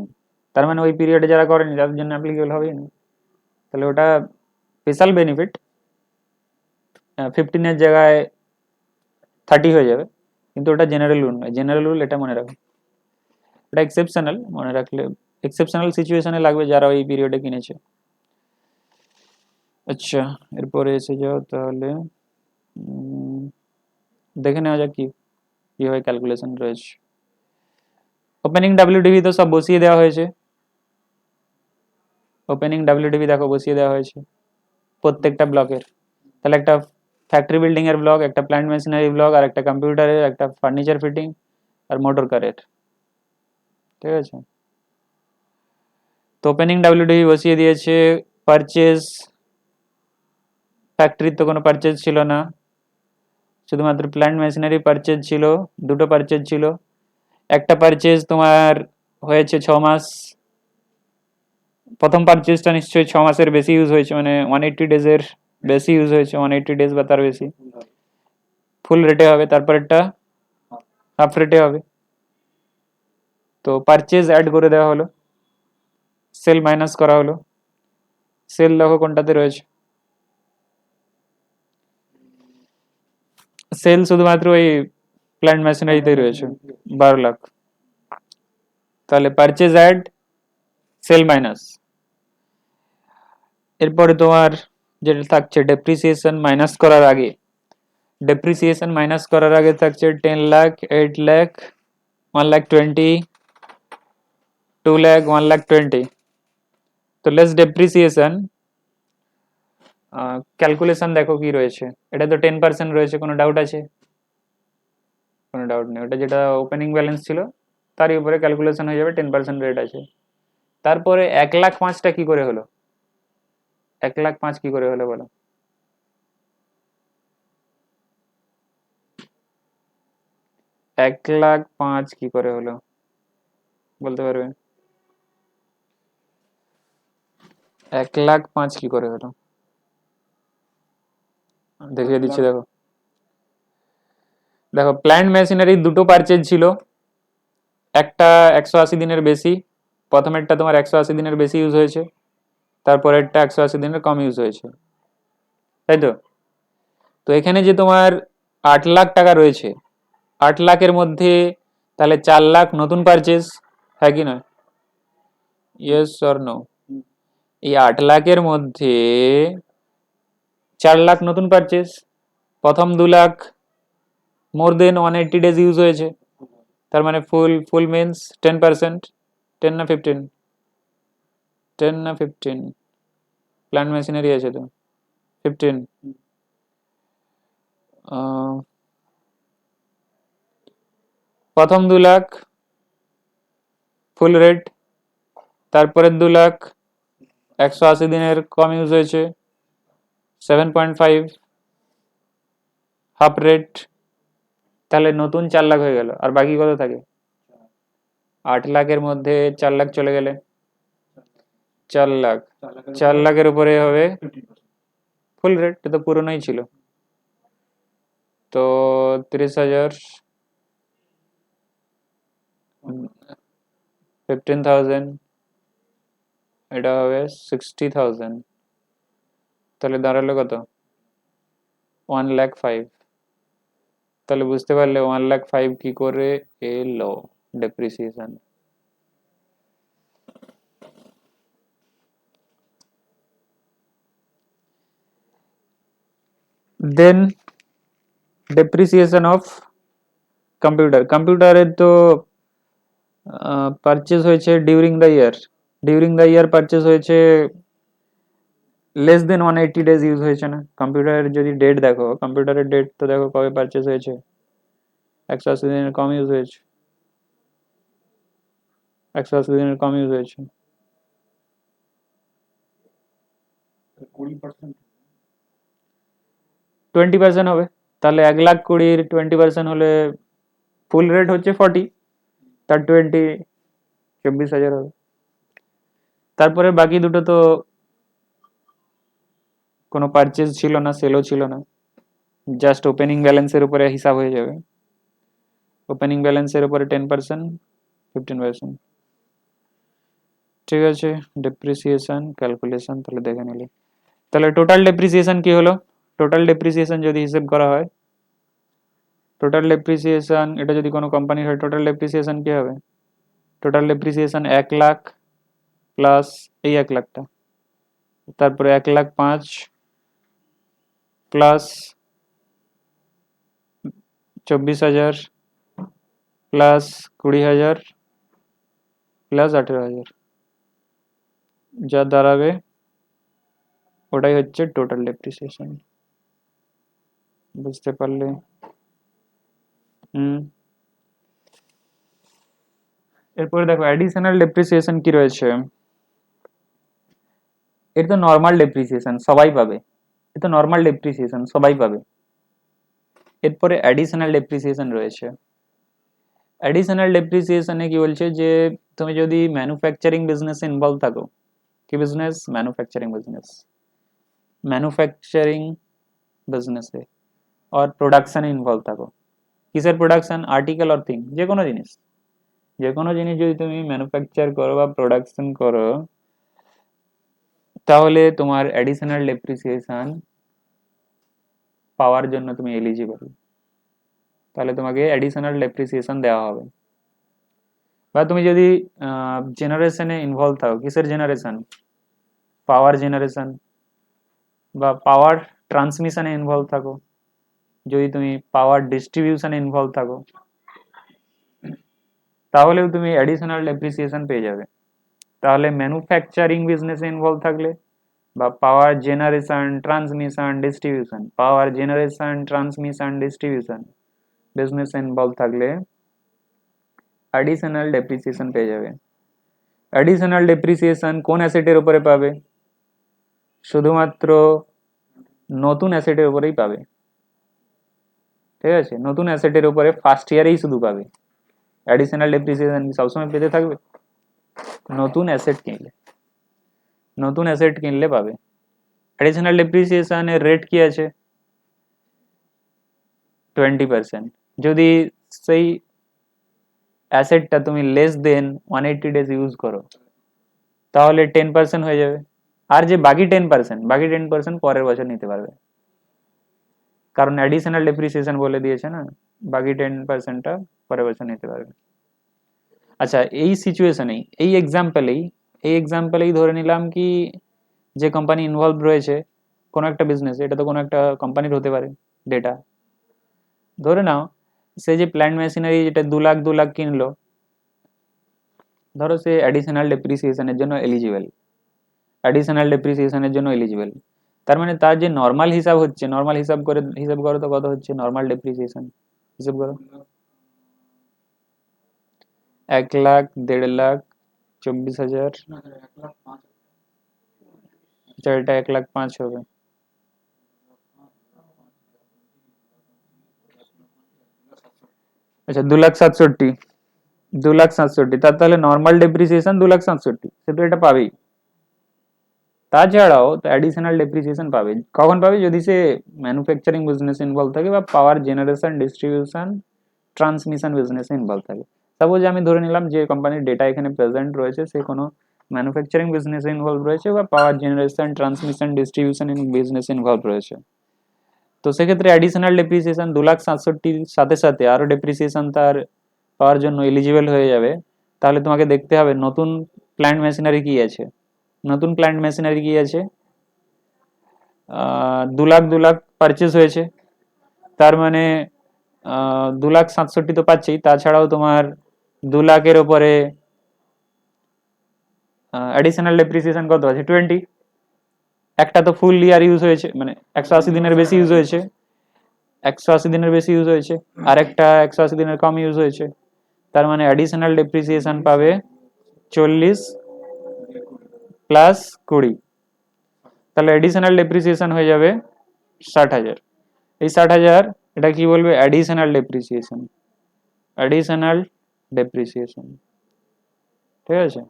তার মানে ওই পিরিয়ডে যারা করেনি তাদের জন্য অ্যাপ্লিকেবল হবেই না, তাহলে ওটা স্পেশাল বেনিফিট, 15 এর জায়গায় 30 হয়ে যাবে, কিন্তু ওটা জেনারেল রুল নয়, জেনারেল রুল এটা মনে রাখো, এটা এক্সেপশনাল, মনে রাখলে এক্সেপশনাল সিচুয়েশনে লাগবে যারা ওই পিরিয়ডে কিনেছে। আচ্ছা এরপরে এসে যাও তাহলে, দেখে নেওয়া যাক কি কিভাবে ক্যালকুলেশন রয়েছে। ওপেনিং ডাব্লিউডিবি তো সব বসিয়ে দেওয়া হয়েছে, ওপেনিং ডাব্লিউডিবি দেখো বসিয়ে দেওয়া হয়েছে প্রত্যেকটা ব্লকের, তাহলে একটা ফ্যাক্টরি বিল্ডিং এর ব্লক, একটা প্ল্যান্ট মেশিনারি ব্লক, আর একটা কম্পিউটারের, একটা ফার্নিচার ফিটিং, আর মোটর কারের, ঠিক আছে। তো ওপেনিং ডাব্লিউডিবি বসিয়ে দিয়েছে। পারচেজ, ফ্যাক্টরির তো কোনো পারচেজ ছিল না, শুধুমাত্র প্ল্যান্ট মেশিনারি পারচেজ ছিল, দুটো পারচেজ ছিল, একটা পারচেজ তোমার হয়েছে 6 মাস, প্রথম পারচেজটা নিশ্চয়ই 6 মাসের বেশি ইউজ হয়েছে, মানে 180 ডেজের বেশি ইউজ হয়েছে, 180 ডেজ বা তার বেশি, ফুল রেটে হবে, তারপরেরটা হাফ রেটে হবে। তো পারচেজ অ্যাড করে দেওয়া হলো, সেল মাইনাস করা হলো, সেল দেখো কোনটাতে রয়েছে, সেল শুধুমাত্র ওই প্ল্যান্ট মেশিনারিতেই রয়েছে 12 লাখ, তাহলে পারচেজ অ্যাড, সেল মাইনাস, এরপরে তোমার যেটা থাকছে ডেপ্রিসিয়েশন মাইনাস করার আগে, ডেপ্রিসিয়েশন মাইনাস করার আগে থাকছে 10 লাখ, 8 লাখ, 1 লাখ 20, 2 লাখ, 1 লাখ 20। তো লেস ডেপ্রিসিয়েশন ক্যালকুলেশন দেখো কি রয়েছে, এটা তো 10% রয়েছে, কোনো ডাউট আছে? কোনো ডাউট নেই, ওটা যেটা ওপেনিং ব্যালেন্স ছিল তারই উপরে ক্যালকুলেশন হয়ে যাবে, 10% রেট আছে। তারপরে 1,05,000টা কি করে হলো, 1,05,000 কি করে হলো বলো? 1,05,000 কি করে হলো বলতে পারবে? 1,05,000 কি করে হলো দেখিয়ে দিচ্ছি দেখো। দেখো প্ল্যান্ট মেশিনারি দুটো পারচেজ ছিল, একটা 180 দিনের বেশি, প্রথমেরটা তোমার 180 দিনের বেশি ইউজ হয়েছে, তারপরেরটা 180 দিনের কম ইউজ হয়েছে, তাই তো? তো এখানে যে তোমার 8 লাখ টাকা রয়েছে, 8 লাখের মধ্যে তাহলে 4 লাখ নতুন পারচেজ, হ্যাঁ কি নয়? Yes or no? এই 8 লাখের মধ্যে 4 লাখ নতুন পারচেজ, প্রথম 2 লাখ মোর দেন 180 ডেজ ইউজ হয়েছে, তার মানে ফুল ফুল মিনস 10%, 10 না 15, 10 না 15, প্ল্যান্ট মেশিনারি আছে তো 15। প্রথম 2 লাখ ফুল রেট, তারপরে 2 লাখ 180 দিনের কম ইউজ হয়েছে 7.5 হাফ রেট, তাহলে নতুন 4 লাখ হয়ে গেল, আর বাকি কত থাকে? 8 লাখের মধ্যে 4 লাখ চলে গেলে 4 লাখ, 4 লাখের উপরে হবে ফুল রেট, এটা তো পুরোনোই ছিল, তো 30,000, 15,000, এটা হবে 60,000, তাহলে দাঁড়ালো কত? 1,05,000। তাহলে বুঝতে পারলে 1,05,000 কি করে এলো depreciation. Then depreciation of computer, কম্পিউটারের তো পারচেজ হয়েছে during the year, during the year purchase হয়েছে লেস দেন 180 ডেজ ইউজ হয়েছে না। কম্পিউটারের যদি ডেট দেখো, কম্পিউটারের ডেট তো দেখো কবে পারচেস হয়েছে, 180 দিনের কম ইউজ হয়েছে, 180 দিনের কম ইউজ হয়েছে। 20%। 20% হবে, তাহলে 1,20,000 20% হলে ফুল রেট হচ্ছে 40, তার 20 24,000 হবে। তারপরে বাকি দুটো তো কোনো পারচেজ ছিল না, সেলও ছিল না, জাস্ট ওপেনিং ব্যালেন্সের উপরে হিসাব হয়ে যাবে। ওপেনিং ব্যালেন্সের উপরে 10%, 15%। ঠিক আছে, ডেপ্রিসিয়েশন ক্যালকুলেশন তাহলে দেখে নিলি। তাহলে টোটাল ডেপ্রিসিয়েশন কি হলো? টোটাল ডেপ্রিসিয়েশন যদি হিসেব করা হয়, টোটাল ডেপ্রিসিয়েশন, এটা যদি কোনো কোম্পানির হয়, টোটাল ডেপ্রিসিয়েশন কি হবে? টোটাল ডেপ্রিসিয়েশন 1,00,000 প্লাস এই 1,00,000টা, তারপরে 1,05,000 প্লাস 24,000 প্লাস 20,000 প্লাস 18,000, যা দাঁড়াবে ওটাই হচ্ছে টোটাল ডেপ্রিসিয়েশন। বুঝতে পারলে? এরপরে দেখো অ্যাডিশনাল ডেপ্রিসিয়েশন কি রয়েছে। এটা তো নর্মাল ডেপ্রিসিয়েশন, সবাই পাবে, এটা নর্মাল ডেপ্রিসিয়েশন সবাই পাবে। এরপরে অ্যাডিশনাল ডেপ্রিসিয়েশন রয়েছে। অ্যাডিশনাল ডেপ্রিসিয়েশনে কি বলছে যে তুমি যদি ম্যানুফ্যাকচারিং বিজনেসে ইনভলভ থাকো, কি বিজনেস? ম্যানুফ্যাকচারিং বিজনেস, ম্যানুফ্যাকচারিং বিজনেসে और প্রোডাকশনে ইনভলভ থাকো। কিসের প্রোডাকশন? আর্টিকেল অর থিং, যে কোনো জিনিস, যে কোনো জিনিস যদি তুমি ম্যানুফ্যাকচার করো বা প্রোডাকশন করো, তাহলে তোমার অ্যাডিশনাল ডেপ্রিসিয়েশন পাওয়ার জন্য তুমি এলিজিবল, তাহলে তোমাকে অ্যাডিশনাল ডেপ্রিসিয়েশন দেওয়া হবে। বা তুমি যদি জেনারেশনে ইনভলভ থাকো, কিসের জেনারেশন? পাওয়ার জেনারেশন বা পাওয়ার ট্রান্সমিশনে ইনভলভ থাকো, যদি তুমি পাওয়ার ডিস্ট্রিবিউশনে ইনভলভ থাকো, তাহলেও তুমি অ্যাডিশনাল ডেপ্রিসিয়েশন পেয়ে যাবে। তাহলে ম্যানুফ্যাকচারিং বিজনেসে ইনভলভ থাকলে বা পাওয়ার জেনারেশন ট্রান্সমিশন ডিস্ট্রিবিউশন, পাওয়ার জেনারেশন ট্রান্সমিশন ডিস্ট্রিবিউশন বিজনেসে ইনভলভ থাকলে অ্যাডিশনাল ডেপ্রিসিয়েশন পেয়ে যাবে। অ্যাডিশনাল ডেপ্রিসিয়েশন কোন অ্যাসেটের উপরে পাবে? শুধুমাত্র নতুন অ্যাসেটের উপরেই পাবে। ঠিক আছে, নতুন অ্যাসেটের উপরে ফার্স্ট ইয়ারেই শুধু পাবে। অ্যাডিশনাল ডেপ্রিসিয়েশন কি সবসময় পেতে থাকবে? নতুন অ্যাসেট কিনলে, নতুন অ্যাসেট কিনলে পাবে। অ্যাডিশনাল ডেপ্রিসিয়েশনের রেট কি আছে? 20%। যদি সেই অ্যাসেটটা তুমি লেস দেন 180 ডেজ ইউজ করো, তাহলে 10% হয়ে যাবে। আর যে বাকি 10%, বাকি 10% পরের বছর নিতে পারবে, কারণ অ্যাডিশনাল ডেপ্রিসিয়েশন বলে দিয়েছে না, বাকি 10%টা পরের বছর নিতে পারবে। আচ্ছা, এই সিচুয়েশনেই, এই এক্সাম্পলেই ধরে নিলাম কি যে কোম্পানি ইনভলভ রয়েছে কোনো একটা বিজনেস, এটা তো কোনো একটা কোম্পানির হতে পারে ডেটা। ধরে নাও সে যে প্ল্যান্ট মেশিনারি যেটা 2,00,000 কিনলো, ধরো সে অ্যাডিশনাল ডেপ্রিসিয়েশনের জন্য এলিজিবল, অ্যাডিশনাল ডেপ্রিসিয়েশনের জন্য এলিজিবল। তার মানে তার যে নর্মাল হিসাব হচ্ছে, নর্মাল হিসাব করো তো কত হচ্ছে নর্মাল ডেপ্রিসিয়েশন, হিসাব করো। 1,00,000, 1,50,000, 24,000, না, 1,05,000। আচ্ছা এটা 1,05,000 হবে। আচ্ছা 2,67,000, 2,67,000, তার তাহলে নর্মাল ডেপ্রিসিয়েশন 2,67,000, সে তো এটা পাবেই। তাছাড়াও তো অ্যাডিশনাল ডেপ্রিসিয়েশন পাবে, কখন পাবে? যদি সে ম্যানুফ্যাকচারিং বিজনেস ইনভলভ থাকে বা পাওয়ার জেনারেশন ডিস্ট্রিবিউশন ট্রান্সমিশন বিজনেসে ইনভলভ থাকে। সাপোজ আমি ধরে নিলাম যে কোম্পানির ডেটা এখানে প্রেজেন্ট রয়েছে সে কোনো ম্যানুফ্যাকচারিং বিজনেসে ইনভলভ রয়েছে বা পাওয়ার জেনারেশন ট্রান্সমিশন ডিস্ট্রিবিউশন বিজনেসে ইনভলভ রয়েছে। তো সেক্ষেত্রে অ্যাডিশনাল ডেপ্রিসিয়েশন 2,67,000 সাথে সাথে আরও ডেপ্রিসিয়েশন তার পাওয়ার জন্য এলিজিবল হয়ে যাবে। তাহলে তোমাকে দেখতে হবে নতুন প্ল্যান্ট মেশিনারি কি আছে, নতুন প্ল্যান্ট মেশিনারি কি আছে, 2,00,000 পারচেস হয়েছে, তার মানে 2,67,000 তো পাচ্ছেই, তাছাড়াও তোমার 2,00,000-এর ওপরে অ্যাডিশনাল ডেপ্রিসিয়েশন কত আছে? 20। একটা তো ফুল ইয়ার ইউজ হয়েছে, মানে 180 দিনের বেশি ইউজ হয়েছে, 180 দিনের বেশি ইউজ হয়েছে, আর একটা 180 দিনের কম ইউজ হয়েছে, তার মানে অ্যাডিশনাল ডেপ্রিসিয়েশন পাবে 40 প্লাস 20, তাহলে অ্যাডিশনাল ডেপ্রিসিয়েশন হয়ে যাবে 60,000। এই 60,000 এটা কি বলবে, অ্যাডিশনাল ডেপ্রিসিয়েশন, অ্যাডিশনাল ডেপ্রিসিয়েশন, ঠিক আছে।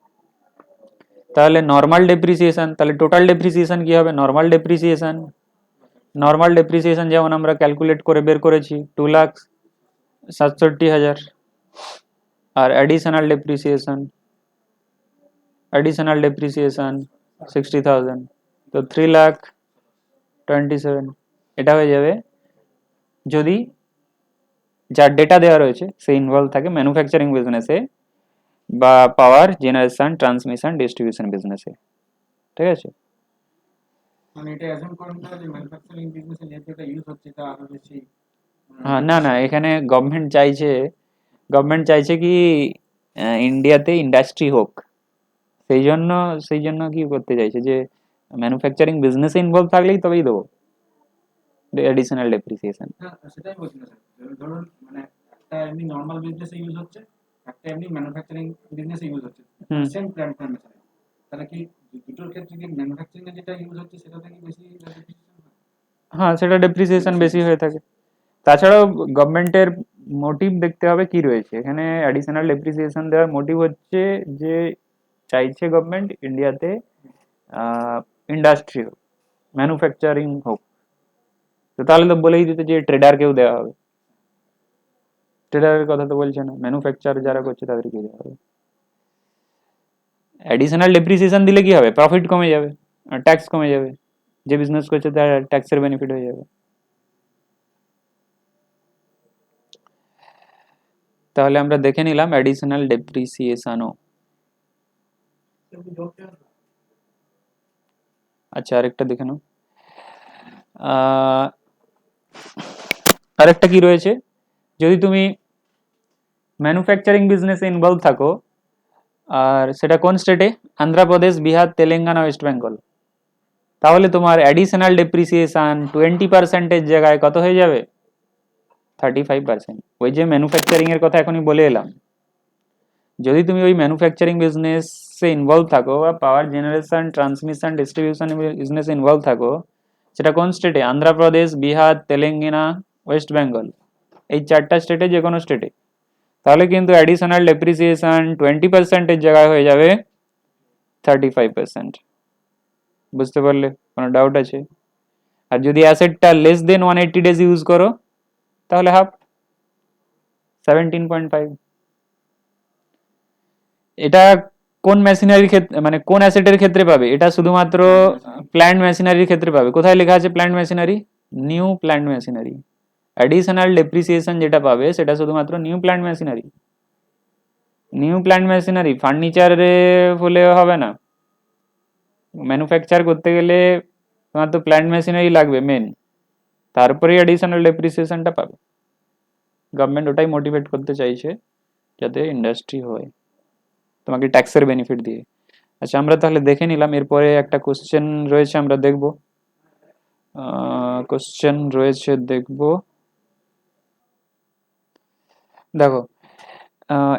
তাহলে নর্মাল ডেপ্রিসিয়েশন, তাহলে টোটাল ডেপ্রিসিয়েশন কি হবে, নর্মাল ডেপ্রিসিয়েশন যেমন আমরা ক্যালকুলেট করে বের করেছি 2,67,000, আর অ্যাডিশনাল ডেপ্রিসিয়েশন 60,000, তো 3,27,000 এটা হয়ে যাবে যদি যার ডেটা দেওয়া রয়েছে সে ইনভলভ থাকে ম্যানুফ্যাকচারিং বিজনেসে বা পাওয়ার জেনারেশন ট্রান্সমিশন ডিস্ট্রিবিউশন বিজনেসে, ঠিক আছে। মানে এটা অ্যাসাম করেন না যে ম্যানুফ্যাকচারিং বিজনেসে যেহেতু এটা ইউজ হচ্ছে তা আরো বেশি হ্যাঁ, না না, এখানে গভর্নমেন্ট চাইছে কি ইন্ডিয়াতে ইন্ডাস্ট্রি হোক, সেই জন্য কি করতে চাইছে যে ম্যানুফ্যাকচারিং বিজনেসে ইনভলভ থাকলেই তবেই দেবো অ্যাডিশনাল ডেপ্রিসিয়েশন। হ্যাঁ, সেটাই বলছি না স্যার। ধরুন মানে একটা এমনি নর্মাল বিজনেসে ইউজ হচ্ছে, একটা এমনি ম্যানুফ্যাকচারিং বিজনেসে ইউজ হচ্ছে, সেম প্ল্যান্ট মেশিনারি, তাহলে কি দুটোর ক্ষেত্রে কি ম্যানুফ্যাকচারিং এ যেটা ইউজ হচ্ছে সেটাতে কি বেশি ডেপ্রিসিয়েশন হয়? হ্যাঁ, সেটা ডেপ্রিসিয়েশন বেশি হয়ে থাকে। তাছাড়াও গভর্নমেন্টের মোটিভ দেখতে হবে কি রয়েছে এখানে, অ্যাডিশনাল ডেপ্রিসিয়েশন দেওয়ার মোটিভ হচ্ছে যে চাইছে গভর্নমেন্ট ইন্ডিয়াতে ইন্ডাস্ট্রি হোক, ম্যানুফ্যাকচারিং হোক। তো তাহলে তো বলেই দিতে যে ট্রেডারকেও দেওয়া হবে, ট্রেডারের কথা তো বলছে না, ম্যানুফ্যাকচার যারা করছে তাদেরকে দেওয়া হবে। অ্যাডিশনাল ডেপ্রিসিয়েশন দিলে কি হবে, প্রফিট কমে যাবে, ট্যাক্স কমে যাবে, যে বিজনেস করছে তার ট্যাক্সের বেনিফিট হয়ে যাবে। তাহলে আমরা দেখে নিলাম অ্যাডিশনাল ডেপ্রিসিয়েশনও। আচ্ছা, আরেকটা দেখে নাও, আরেকটা কি রয়েছে, যদি তুমি ম্যানুফ্যাকচারিং বিজনেসে ইনভলভ থাকো আর সেটা কোন স্টেটে, অন্ধ্রপ্রদেশ, বিহার, তেলেঙ্গানা, ওয়েস্ট বেঙ্গল, তাহলে তোমার অ্যাডিশনাল ডেপ্রিসিয়েশন 20%-এর জায়গায় কত হয়ে যাবে, 35%। ওই যে ম্যানুফ্যাকচারিং এর কথা এখনই বলে এলাম, যদি তুমি ওই ম্যানুফ্যাকচারিং বিজনেসে ইনভলভ থাকো বা পাওয়ার জেনারেশন ট্রান্সমিশন ডিস্ট্রিবিউশন বিজনেসে ইনভলভ থাকো, সেটা কোন স্টেটে, অন্ধ্রপ্রদেশ, বিহার, তেলেঙ্গানা, ওয়েস্ট বেঙ্গল, এই 4টা স্টেটে যে কোনো স্টেটে, তাহলে কিন্তু অ্যাডিশনাল ডেপ্রিসিয়েশন 20%-এর জায়গায় হয়ে যাবে 35%। বুঝতে পারলে, কোনো ডাউট আছে? আর যদি অ্যাসেটটা লেস দেন 180 ডেজ ইউজ করো তাহলে হাফ, 17.5। এটা কোন মেশিনারির ক্ষেত্রে, মানে কোন অ্যাসেটের ক্ষেত্রে পাবে, এটা শুধুমাত্র প্ল্যান্ট মেশিনারির ক্ষেত্রে পাবে। কোথায় লেখা আছে plant machinery, new plant machinery. Additional depreciation যেটা পাবে সেটা শুধুমাত্র new plant machinery, new plant machinery. ফার্নিচারে হলে হবে না, ম্যানুফ্যাকচার করতে গেলে তোমার তো প্ল্যান্ট মেশিনারি লাগবে মেন, তারপরে অ্যাডিশনাল ডেপ্রিসিয়েশনটা পাবে। গভর্নমেন্ট ওটাই মোটিভেট করতে চাইছে যাতে ইন্ডাস্ট্রি হয় তোমাকে ট্যাক্সের বেনিফিট দিয়ে। আচ্ছা, আমরা তাহলে দেখে নিলাম, এরপরে একটা কোশ্চেন রয়েছে আমরা দেখব, কোশ্চেন রয়েছে দেখব। দেখো,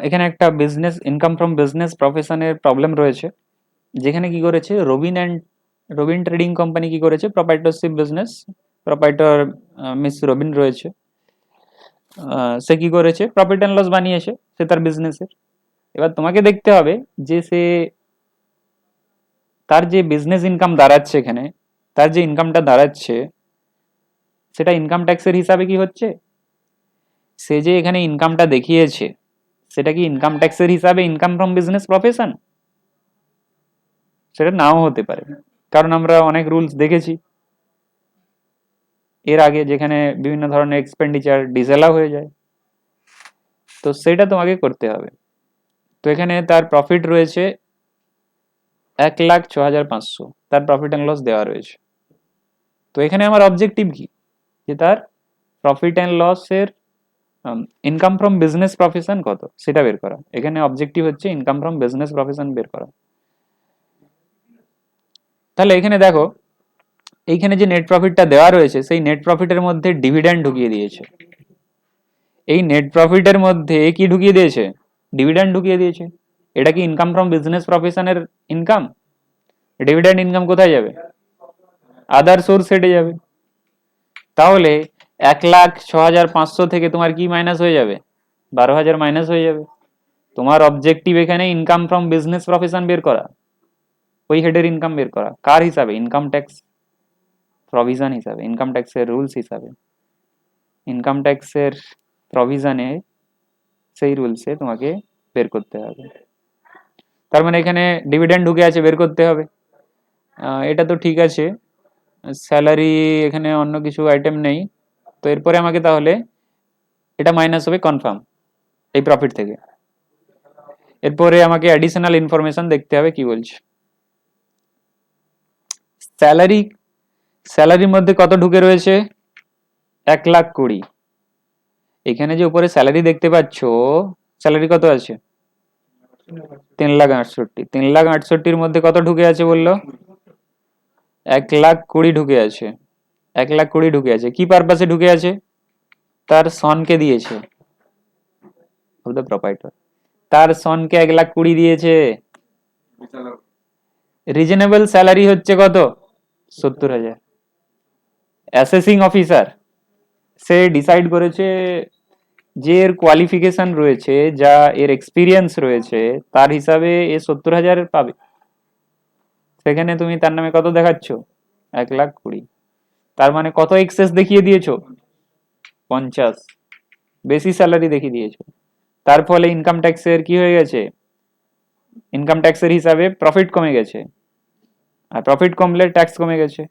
এখানে একটা বিজনেস ইনকাম ফ্রম বিজনেস প্রফেশনের প্রবলেম রয়েছে, যেখানে কি করেছে রবিন ট্রেডিং কোম্পানি কি করেছে, proprietorship business, proprietor Miss Robin রয়েছে, সে কি করেছে, প্রফিট অ্যান্ড লস বানিয়েছে সে তার বিজনেসের। এবার তোমাকে দেখতে হবে যে সে তার যে বিজনেস ইনকাম দাঁড়াচ্ছে এখানে, তার যে ইনকামটা দাঁড়াচ্ছে সেটা ইনকাম ট্যাক্সের হিসাবে কি হচ্ছে, সে যে এখানে ইনকামটা দেখিয়েছে সেটা কি ইনকাম ট্যাক্সের হিসাবে ইনকাম ফ্রম বিজনেস প্রফেশন, সেটা নাও হতে পারে। কারণ আমরা অনেক রুলস দেখেছি এর আগে যেখানে বিভিন্ন ধরনের এক্সপেন্ডিচার ডিসঅ্যালাউ হয়ে যায়, তো সেটা তোমাকে করতে হবে। তো এখানে তার প্রফিট রয়েছে 1,06,500, তার প্রফিট অ্যান্ড লস দেওয়া রয়েছে। তো এখানে আমার অবজেক্টিভ কি, যে তার প্রফিট অ্যান্ড লসের ইনকাম ফ্রম বিজনেস প্রফেশন কত সেটা বের করা। এখানে অবজেক্টিভ হচ্ছে ইনকাম ফ্রম বিজনেস প্রফেশন বের করা। তাহলে এখানে দেখো এইখানে যে নেট প্রফিটটা দেওয়া রয়েছে সেই নেট প্রফিটের মধ্যে ডিভিডেন্ড ঢুকিয়ে দিয়েছে। এই নেট প্রফিটের মধ্যে কি ঢুকিয়ে দিয়েছে? ডিভিডেন্ড ঢুকিয়ে দিয়েছে। এটা কি ইনকাম ফ্রম বিজনেস প্রফেশনের ইনকাম? ডিভিডেন্ড ইনকাম কোথায় যাবে? আদার সোর্স হেঁটে যাবে। তাহলে 1,06,500 থেকে তোমার কি মাইনাস হয়ে যাবে? 12,000 মাইনাস হয়ে যাবে। তোমার অবজেক্টিভ এখানে ইনকাম ফ্রম বিজনেস প্রফেশন বের করা, ওই হেডের ইনকাম বের করা কার হিসাবে? ইনকাম ট্যাক্স প্রভিশন হিসাবে, ইনকাম ট্যাক্সের রুলস হিসাবে। ইনকাম ট্যাক্সের প্রভিশনে সেই রুলসে তোমাকে বের করতে হবে। তার মানে এখানে ডিভিডেন্ড ঢুকে আছে, বের করতে হবে। এটা তো ঠিক আছে। স্যালারি এখানে অন্য কিছু আইটেম নেই, তো এরপরে আমাকে তাহলে এটা মাইনাস হবে কনফার্ম এই প্রফিট থেকে। এরপরে আমাকে অ্যাডিশনাল ইনফরমেশন দেখতে হবে কি বলছে। স্যালারি, স্যালারির মধ্যে কত ঢুকে রয়েছে? 1,20,000। এখানে যে উপরে স্যালারি দেখতে পাচ্ছ, স্যালারি কত আছে? 3,68,000। 3,68,000 মধ্যে কত ঢুকে আছে বললো? 1,20,000 ঢুকে আছে। 1,20,000 ঢুকে আছে, কি পারপাসে ঢুকে আছে? তার সনকে দিয়েছে, প্রপাইটর তার সনকে 1,20,000 দিয়েছে। রিজনেবল স্যালারি হচ্ছে কত? 70,000। অ্যাসেসিং অফিসার সে ডিসাইড করেছে যে এর কোয়ালিফিকেশন রয়েছে, যা এর এক্সপিরিয়েন্স রয়েছে, তার হিসাবে এ 70,000 পাবে। সেখানে তুমি তার নামে কত দেখাচ্ছ? 1,20,000। তার মানে কত এক্সেস দেখিয়ে দিয়েছো? 50 বেশি স্যালারি দেখিয়ে দিয়েছো। তার ফলে ইনকাম ট্যাক্সের কি হয়ে গেছে? ইনকাম ট্যাক্সের হিসাবে প্রফিট কমে গেছে, আর প্রফিট কমলে ট্যাক্স কমে গেছে।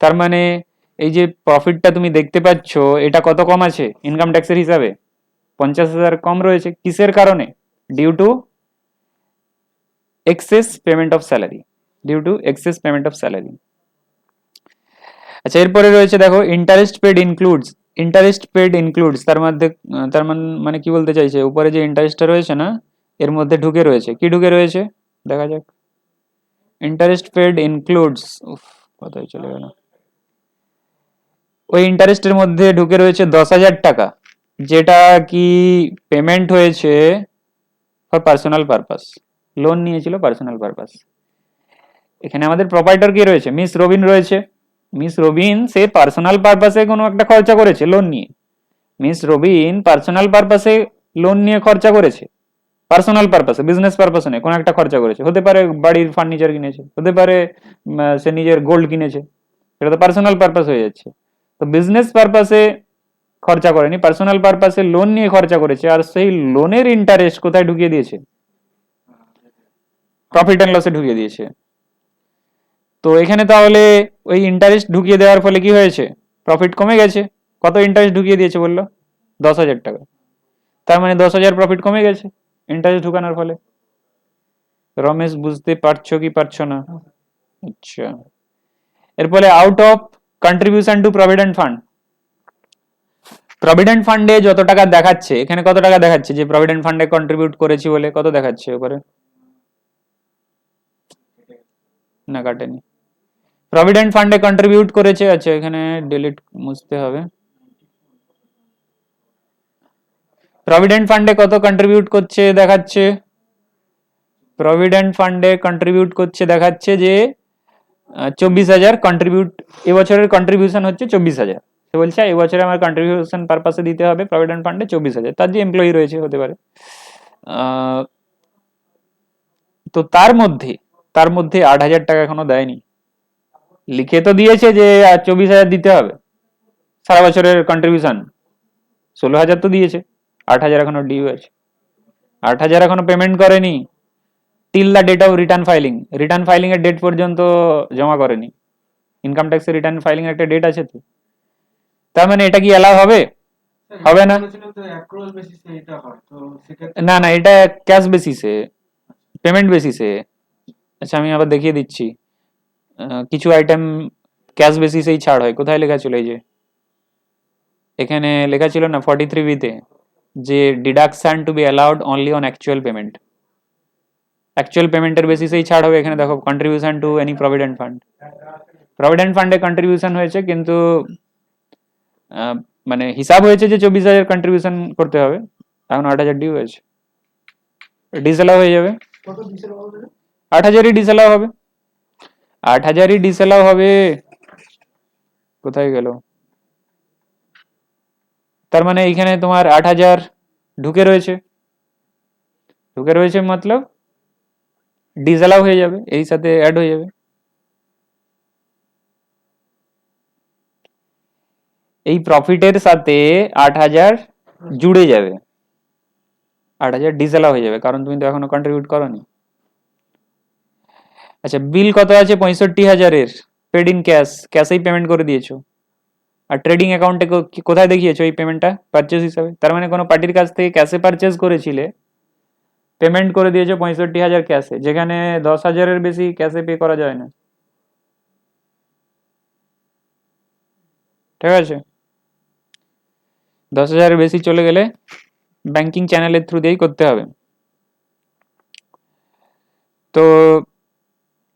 তার মানে এই যে প্রফিটটা তুমি দেখতে পাচ্ছ, এটা কত কম আছে ইনকাম ট্যাক্সের হিসাবে? 50,000 কম রয়েছে। কিসের কারণে? Due to excess payment of salary, due to excess payment of salary. আচ্ছা, এরপরে রয়েছে দেখো interest paid includes. Interest paid includes তার মধ্যে তার মানে কি বলতে চাইছে? উপরে যে ইন্টারেস্টটা রয়েছে না, এর মধ্যে ঢুকে রয়েছে, কি ঢুকে রয়েছে দেখা যাক। ইন্টারেস্ট পেড ইনক্লুডস, কোথায় চলে গেল? ওই ইন্টারেস্টের মধ্যে ঢুকে রয়েছে 10,000 টাকা, যেটা কি পেমেন্ট হয়েছে ফর পার্সোনাল পারপাস, লোন নিয়েছিল পার্সোনাল পারপাস। এখানে আমাদের প্রোপাইটর কে রয়েছে? মিস রবিন রয়েছে। মিস রবিন সে পার্সোনাল পারপাসে কোনো একটা খরচা করেছে লোন নিয়ে। মিস রবিন পার্সোনাল পারপাসে লোন নিয়ে খরচা করেছে, পার্সোনাল পারপাসে, বিজনেস পারপাসে নয়, কোনো একটা খরচা করেছে। হতে পারে বাড়ির ফার্নিচার কিনেছে, হতে পারে সে নিজের গোল্ড কিনেছে, এটা তো পার্সোনাল পারপাস হয়ে যাচ্ছে। তো বিজনেস পারপাসে খরচা করেনি, পার্সোনাল পারপাসে লোন নিয়ে খরচা করেছে, আর সেই লোনের ইন্টারেস্ট কোথায় ঢুকিয়ে দিয়েছে? প্রফিট অ্যান্ড লসে ঢুকিয়ে দিয়েছে। তো এখানে তাহলে ওই ইন্টারেস্ট ঢুকিয়ে দেওয়ার ফলে কি হয়েছে? প্রফিট কমে গেছে। কত ইন্টারেস্ট ঢুকিয়ে দিয়েছে বললো? 10,000 টাকা। তার মানে 10,000 প্রফিট কমে গেছে ইন্টারেস্ট ঢুকানোর ফলে। রমেশ বুঝতে পারছো কি পারছো না? আচ্ছা, এরপরে out of contribution to provident fund. Provident ফান্ডে যত টাকা দেখাচ্ছে, এখানে কত টাকা দেখাচ্ছে যে প্রভিডেন্ট ফান্ডে কন্ট্রিবিউট করেছি বলে? কত দেখাচ্ছে উপরে? না, কাটেনি। প্রভিডেন্ট ফান্ডে কন্ট্রিবিউট করেছে। আচ্ছা, এখানে ডিলিট মুছতে হবে। প্রভিডেন্ট ফান্ডে কত কন্ট্রিবিউট করছে দেখাচ্ছে? প্রভিডেন্ট ফান্ডে কন্ট্রিবিউট করছে দেখাচ্ছে যে 24,000 কন্ট্রিবিউট, এবছরের কন্ট্রিবিউশন হচ্ছে 24,000। সে বলছে এবছরে আমার কন্ট্রিবিউশন পারপাসে দিতে হবে প্রভিডেন্ট ফান্ডে 24,000। তার যে এমপ্লয়ি রয়েছে হতে পারে। তো তার মধ্যে 8,000 টাকা এখনো দেয়নি। লিখে তো দিয়েছে যে 24,000 দিতে হবে সারা বছরের কন্ট্রিবিউশন, 16,000 তো দিয়েছে, 8,000 এখনো ডিউ আছে। 8,000 এখনো পেমেন্ট করেনি till the date of return filing. Return filing এর ডেট পর্যন্ত জমা করেনি। ইনকাম ট্যাক্সের রিটার্ন ফাইলিং এর একটা ডেট আছে তো। তার মানে এটা কি অ্যালাউ হবে? হবে না। না না, এটা ক্যাশ বেসিসে, পেমেন্ট বেসিসে। আচ্ছা, আমি আবার দেখিয়ে দিচ্ছি। কিছু আইটেম ক্যাশ বেসিসেই ছাড় হয়। কোথায় লেখা ছিল? এই যে এখানে লেখা ছিল না 43B তে, যে deduction to be allowed only on actual payment. Actual পেমেন্টের বেসিসেই ছাড় হবে। এখানে দেখো contribution to any provident fund. Provident ফান্ডে কন্ট্রিবিউশন হয়েছে, কিন্তু মানে হিসাব হয়েছে যে 24,000 কন্ট্রিবিউশন করতে হবে, এখন 8,000 ডিউ হয়েছে, ডিসঅ্যালাউ হয়ে যাবে। 8,000ই ডিসঅ্যালাউ হবে, 8,000ই ডিসঅ্যালাউ হবে। কোথায় গেল? তার মানে এইখানে তোমার 8,000 ঢুকে রয়েছে, ঢুকে রয়েছে মতলব ডিসঅ্যালাউ হয়ে যাবে, এই সাথে অ্যাড হয়ে যাবে। এই প্রফিটের সাথে 8,000 জুড়ে যাবে, 8,000 ডিসঅ্যালাউ হয়ে যাবে, কারণ তুমি তো এখনো কন্ট্রিবিউট করোনি। আচ্ছা, বিল কত আছে? 65,000-এর, পেড ইন ক্যাশ, ক্যাশেই পেমেন্ট করে দিয়েছো। আর ট্রেডিং অ্যাকাউন্টে কোথায় দেখিয়েছো এই পেমেন্টটা? পারচেজ হিসাবে। তার মানে কোনো পার্টির কাছ থেকে ক্যাশে পারচেজ করেছিলে, পেমেন্ট করে দিয়েছো 65,000 ক্যাশে, যেখানে 10,000-এর বেশি ক্যাশে পে করা যায় না। ঠিক আছে, 10,000-এর বেশি চলে গেলে ব্যাংকিং চ্যানেলের থ্রু দিয়েই করতে হবে। তো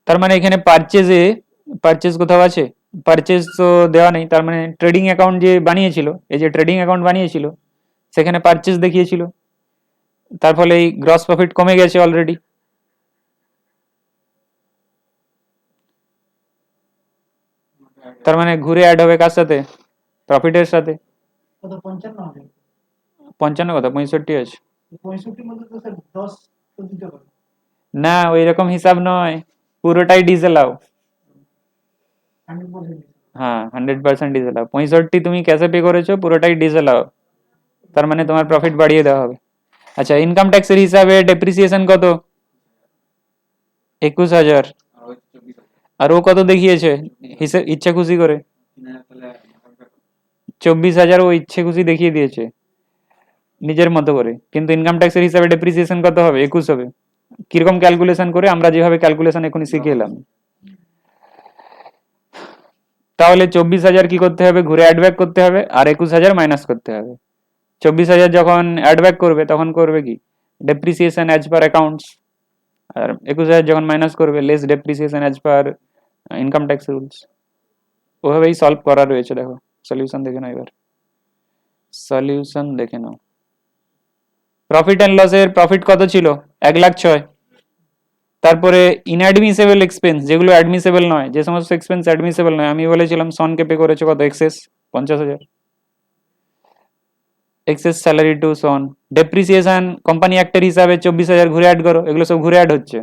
তার মানে এখানে পারচেজ কোথাও আছে? পারচেজ তো দেওয়া নেই, তার মানে ট্রেডিং অ্যাকাউন্ট যে বানিয়েছিল, এই যে ট্রেডিং অ্যাকাউন্ট বানিয়েছিল সেখানে পারচেজ দেখিয়েছিল, তার ফলে এই গ্রস প্রফিট কমে গেছে অলরেডি। তার মানে ঘুরে অ্যাড হবে কার সাথে? প্রফিটের সাথে। 55 কথা, 65 আছে না, ওই রকম হিসাব নয়, পুরোটাই ডিসঅ্যালাউ। হ্যাঁ, 100% ডিসঅ্যালাউ। 65 তুমি ক্যাশে পে করেছো, পুরোটাই ডিসঅ্যালাউ, তার মানে তোমার প্রফিট বাড়িয়ে দেওয়া হবে। আচ্ছা, ইনকাম ট্যাক্সের হিসাবে ডেপ্রিসিয়েশন কত? 21,000। আর ও কত দেখিয়েছে ইচ্ছা খুশি করে? 24,000 ও ইচ্ছে খুশি দেখিয়ে দিয়েছে নিজের মতো করে, কিন্তু ইনকাম ট্যাক্সের হিসাবে ডেপ্রিসিয়েশন কত হবে? 21 হবে। কিরকম ক্যালকুলেশন করে? আমরা যেভাবে ক্যালকুলেশন এখনই শিখে এলাম। তাহলে 24,000 কি করতে হবে? ঘুরে অ্যাড ব্যাক করতে হবে, আর 21,000 মাইনাস করতে হবে। 24,000 যখন অ্যাড ব্যাক করবে তখন করবে কি? Depreciation as per accounts. আর 21,000 যখন মাইনাস করবে, less depreciation as per income tax rules. ওভাবেই সলভ করা রয়েছে। দেখো সলিউশন দেখে নাও এবার, সলিউশন দেখে নাও। প্রফিট অ্যান্ড লসের প্রফিট কত ছিল? 1,06,000। তারপরে ইনঅ্যাডমিসেবল এক্সপেন্স, যেগুলো অ্যাডমিসেবল নয়, যে সমস্ত এক্সপেন্স অ্যাডমিসেবল নয়, আমি বলেছিলাম সনকে পে করেছে কত? এক্সেস 50,000, এক্সেস স্যালারি টু সন। ডেপ্রিসিয়েশন কোম্পানি অ্যাক্টের হিসাবে 24,000 ঘুরে অ্যাড করো, এগুলো সব ঘুরে অ্যাড হচ্ছে।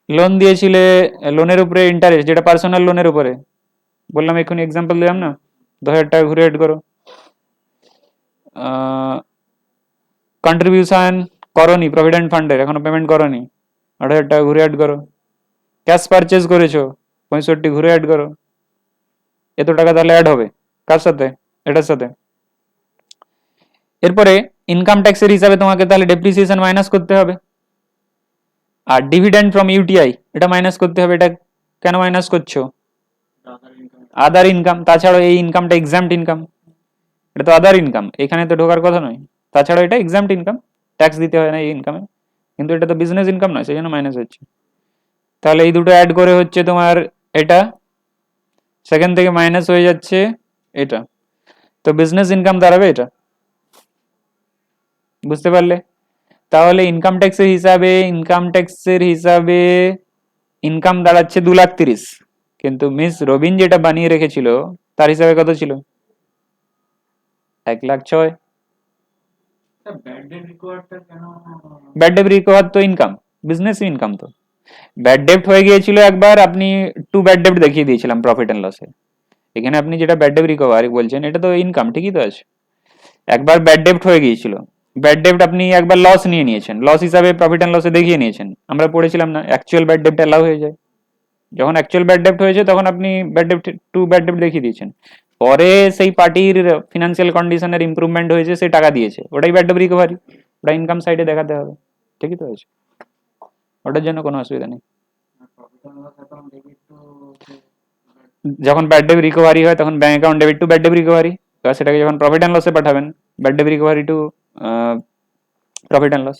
লোন দিয়েছিলে, লোনের উপরে ইন্টারেস্ট, যেটা পার্সোনাল লোনের উপরে বললাম, এক্ষুনি এক্সাম্পল দিলাম না, 10,000 টাকা ঘুরে অ্যাড করো। কন্ট্রিবিউশন করনি প্রভিডেন্ট ফান্ডের, এখনো পেমেন্ট করনি, 8,000 টাকা ঘুরে অ্যাড করো। ক্যাশ পারচেজ করেছো 65, ঘুরে অ্যাড করো। এত টাকা তাহলে অ্যাড হবে কার সাথে? এটার সাথে। এরপরে ইনকাম ট্যাক্সের হিসাবে তোমাকে তাহলে ডেপ্রিসিয়েশন মাইনাস করতে হবে, আর ডিভিডেন্ড ফ্রম ইউটিআই এটা মাইনাস করতে হবে। এটা কেন মাইনাস করছো? আদার ইনকাম। তাছাড়া এই ইনকামটা এক্সাম্পট ইনকাম, এটা তো আদার ইনকাম, এখানে তো ঢোকার কথা নয়। তাছাড়া এটা এক্সাম্পট ইনকাম, ট্যাক্স দিতে হয় না এই ইনকামে, কিন্তু এটা তো বিজনেস ইনকাম নয়, সেই জন্য মাইনাস হচ্ছে। তাহলে এই দুটো অ্যাড করে হচ্ছে তোমার এটা, সেকেন্ড থেকে মাইনাস হয়ে যাচ্ছে এটা, তো বিজনেস ইনকাম দাঁড়াবে এটা। বুঝতে পারলে? তাহলে ইনকাম ট্যাক্সের হিসাবে ইনকাম দাঁড়াচ্ছে 2,30,000, কিন্তু মিস রবিন যেটা বানিয়ে রেখেছিল তার হিসাবে কত ছিল? 1,06,000। ব্যাড ডেট রিকভার তো ইনকাম, বিজনেস ইনকাম তো। ব্যাড ডেপ্ট হয়ে গিয়েছিল একবার, আপনি টু ব্যাড ডেপ্ট দেখিয়ে দিয়েছিলাম প্রফিট এন্ড লসে। এখানে আপনি যেটা ব্যাড ডেপ্ট রিকভারি বলছেন, এটা তো ইনকাম, ঠিকই তো আছে। একবার ব্যাড ডেপ্ট হয়ে গিয়েছিল, ব্যাড ডেপ্ট আপনি একবার লস নিয়ে নিয়েছেন, লস হিসাবে প্রফিট এন্ড লসে দেখিয়ে নিয়েছেন। আমরা পড়েছিলাম না, অ্যাকচুয়াল ব্যাড ডেপ্ট অ্যালাউ হয়ে যায়। যখন অ্যাকচুয়াল ব্যাড ডেপ্ট হয়েছে তখন আপনি ব্যাড ডেপ্ট টু ব্যাড ডেপ্ট দেখিয়ে দিয়েছেন, পরে সেই পার্টির ফিনান্সিয়াল কন্ডিশনের ইমপ্রুভমেন্ট হয়েছে, সে টাকা দিয়েছে, ওটাই ব্যাড ডেপ্ট রিকভারি, ওটা ইনকাম সাইডে দেখাতে হবে। ঠিকই তো আছে, ওটার জন্য কোনো অসুবিধা নেই। যখন ব্যাড ডেট রিকভারি হয় তখন bank account debit to bad debt recovery, এবার সেটাকে যখন প্রফিট অ্যান্ড লসে পাঠাবেন, bad debt recovery to profit and loss.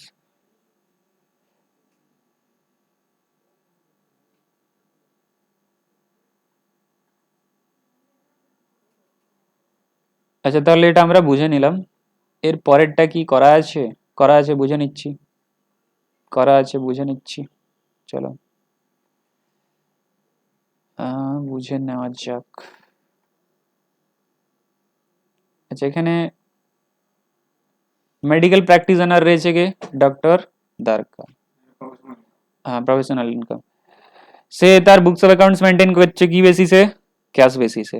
আচ্ছা তাহলে এটা আমরা বুঝে নিলাম। এর পরেরটা কি করা আছে? করা আছে বুঝে নিচ্ছি, করা আছে বুঝে নিচ্ছি। চলো বুঝে নেওয়া যাক। আচ্ছা এখানে মেডিকেল প্র্যাকটিশনার রয়েছে কে? ডক্টর দ্বারকা। হ্যাঁ, প্রফেশনাল ইনকাম। সে তার বুকস অফ অ্যাকাউন্টস মেনটেন করছে কি বেসিসে? ক্যাশ বেসিসে।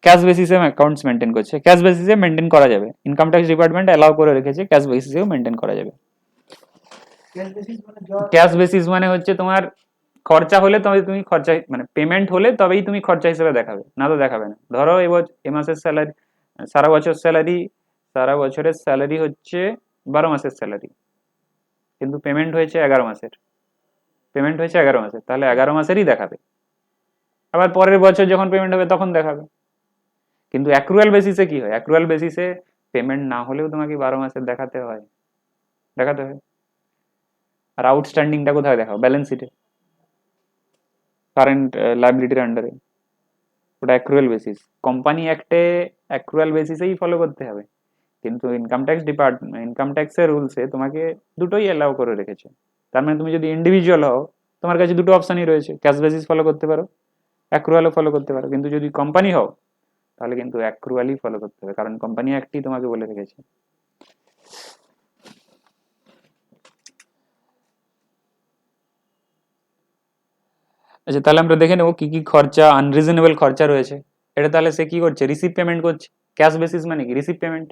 ক্যাশ বেসিসে অ্যাকাউন্টস মেনটেন করছে, ক্যাশ বেসিসে মেনটেন করা যাবে, ইনকাম ট্যাক্স ডিপার্টমেন্ট অ্যালাউ করে রেখেছে ক্যাশ বেসিসেও মেনটেন করা যাবে। ক্যাশ বেসিস মানে হচ্ছে তোমার খরচা হলে তবে তুমি খরচা মানে পেমেন্ট হলে তবেই তুমি খরচা হিসেবে দেখাবে, না তো দেখাবে না। ধরো এ মাসের স্যালারি, সারা বছর স্যালারি, সারা বছরের স্যালারি হচ্ছে 12 মাসের স্যালারি, কিন্তু পেমেন্ট হয়েছে 11 মাসের, পেমেন্ট হয়েছে 11 মাসের, তাহলে 11 মাসেরই দেখাবে। আবার পরের বছর যখন পেমেন্ট হবে তখন দেখাবে। কিন্তু অ্যাক্রুয়াল বেসিসে কি হয়? অ্যাক্রুয়াল বেসিসে পেমেন্ট না হলেও তোমাকে 12 মাসের দেখাতে হয়, দেখাতে হয়। আর আউটস্ট্যান্ডিংটা কোথায় দেখাও? ব্যালেন্স শিটে, কারেন্ট লায়াবিলিটির আন্ডারে। ওটা অ্যাক্রুয়াল বেসিস। কোম্পানি অ্যাক্টে অ্যাক্রুয়াল বেসিসেই ফলো করতে হবে, কিন্তু ইনকাম ট্যাক্স ডিপার্টমেন্ট, ইনকাম ট্যাক্সের রুলসে তোমাকে দুটোই অ্যালাউ করে রেখেছে। তার মানে তুমি যদি ইন্ডিভিজুয়াল হও, তোমার কাছে দুটো অপশনই রয়েছে, ক্যাশ বেসিস ফলো করতে পারো, অ্যাক্রুয়ালও ফলো করতে পারো। কিন্তু যদি কোম্পানি হও তাহলে কিন্তু অ্যাক্রুয়ালই ফলো করতে হবে, কারণ কোম্পানি অ্যাক্টই তোমাকে বলে রেখেছে। আচ্ছা তাহলে আমরা দেখে নেবো কি কি খরচা, আনরিজনেবল খরচা রয়েছে। এটা তাহলে সে কি করছে? রিসিভ পেমেন্ট করছে। ক্যাশ বেসিস মানে কি? রিসিভ পেমেন্ট,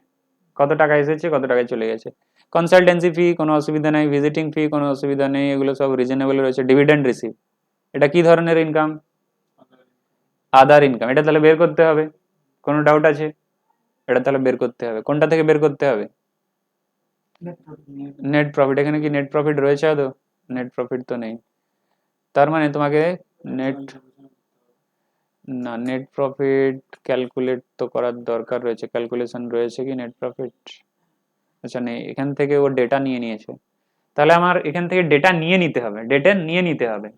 কত টাকা এসেছে, কত টাকায় চলে গেছে। কনসালটেন্সি ফি কোনো অসুবিধা নেই, ভিজিটিং ফি কোনো অসুবিধা নেই, এগুলো সব রিজনেবল রয়েছে। ডিভিডেন্ড রিসিভ, এটা কি ধরনের ইনকাম? আদার ইনকাম। এটা তাহলে বের করতে হবে, কোনো ডাউট আছে? এটা তাহলে বের করতে হবে। কোনটা থেকে বের করতে হবে? Net profit. এখানে কি নেট প্রফিট রয়েছে আদৌ? নেট প্রফিট তো নেই, তার মানে তোমাকে নেট, না নেট প্রফিট ক্যালকুলেট তো করার দরকার রয়েছে, ক্যালকুলেশন রয়েছে কি নেট প্রফিট? আচ্ছা নেই, এখান থেকে ও ডেটা নিয়ে নিয়েছে। তাহলে আমার এখান থেকে ডেটা নিয়ে নিতে হবে, ডেটা নিয়ে নিতে হবে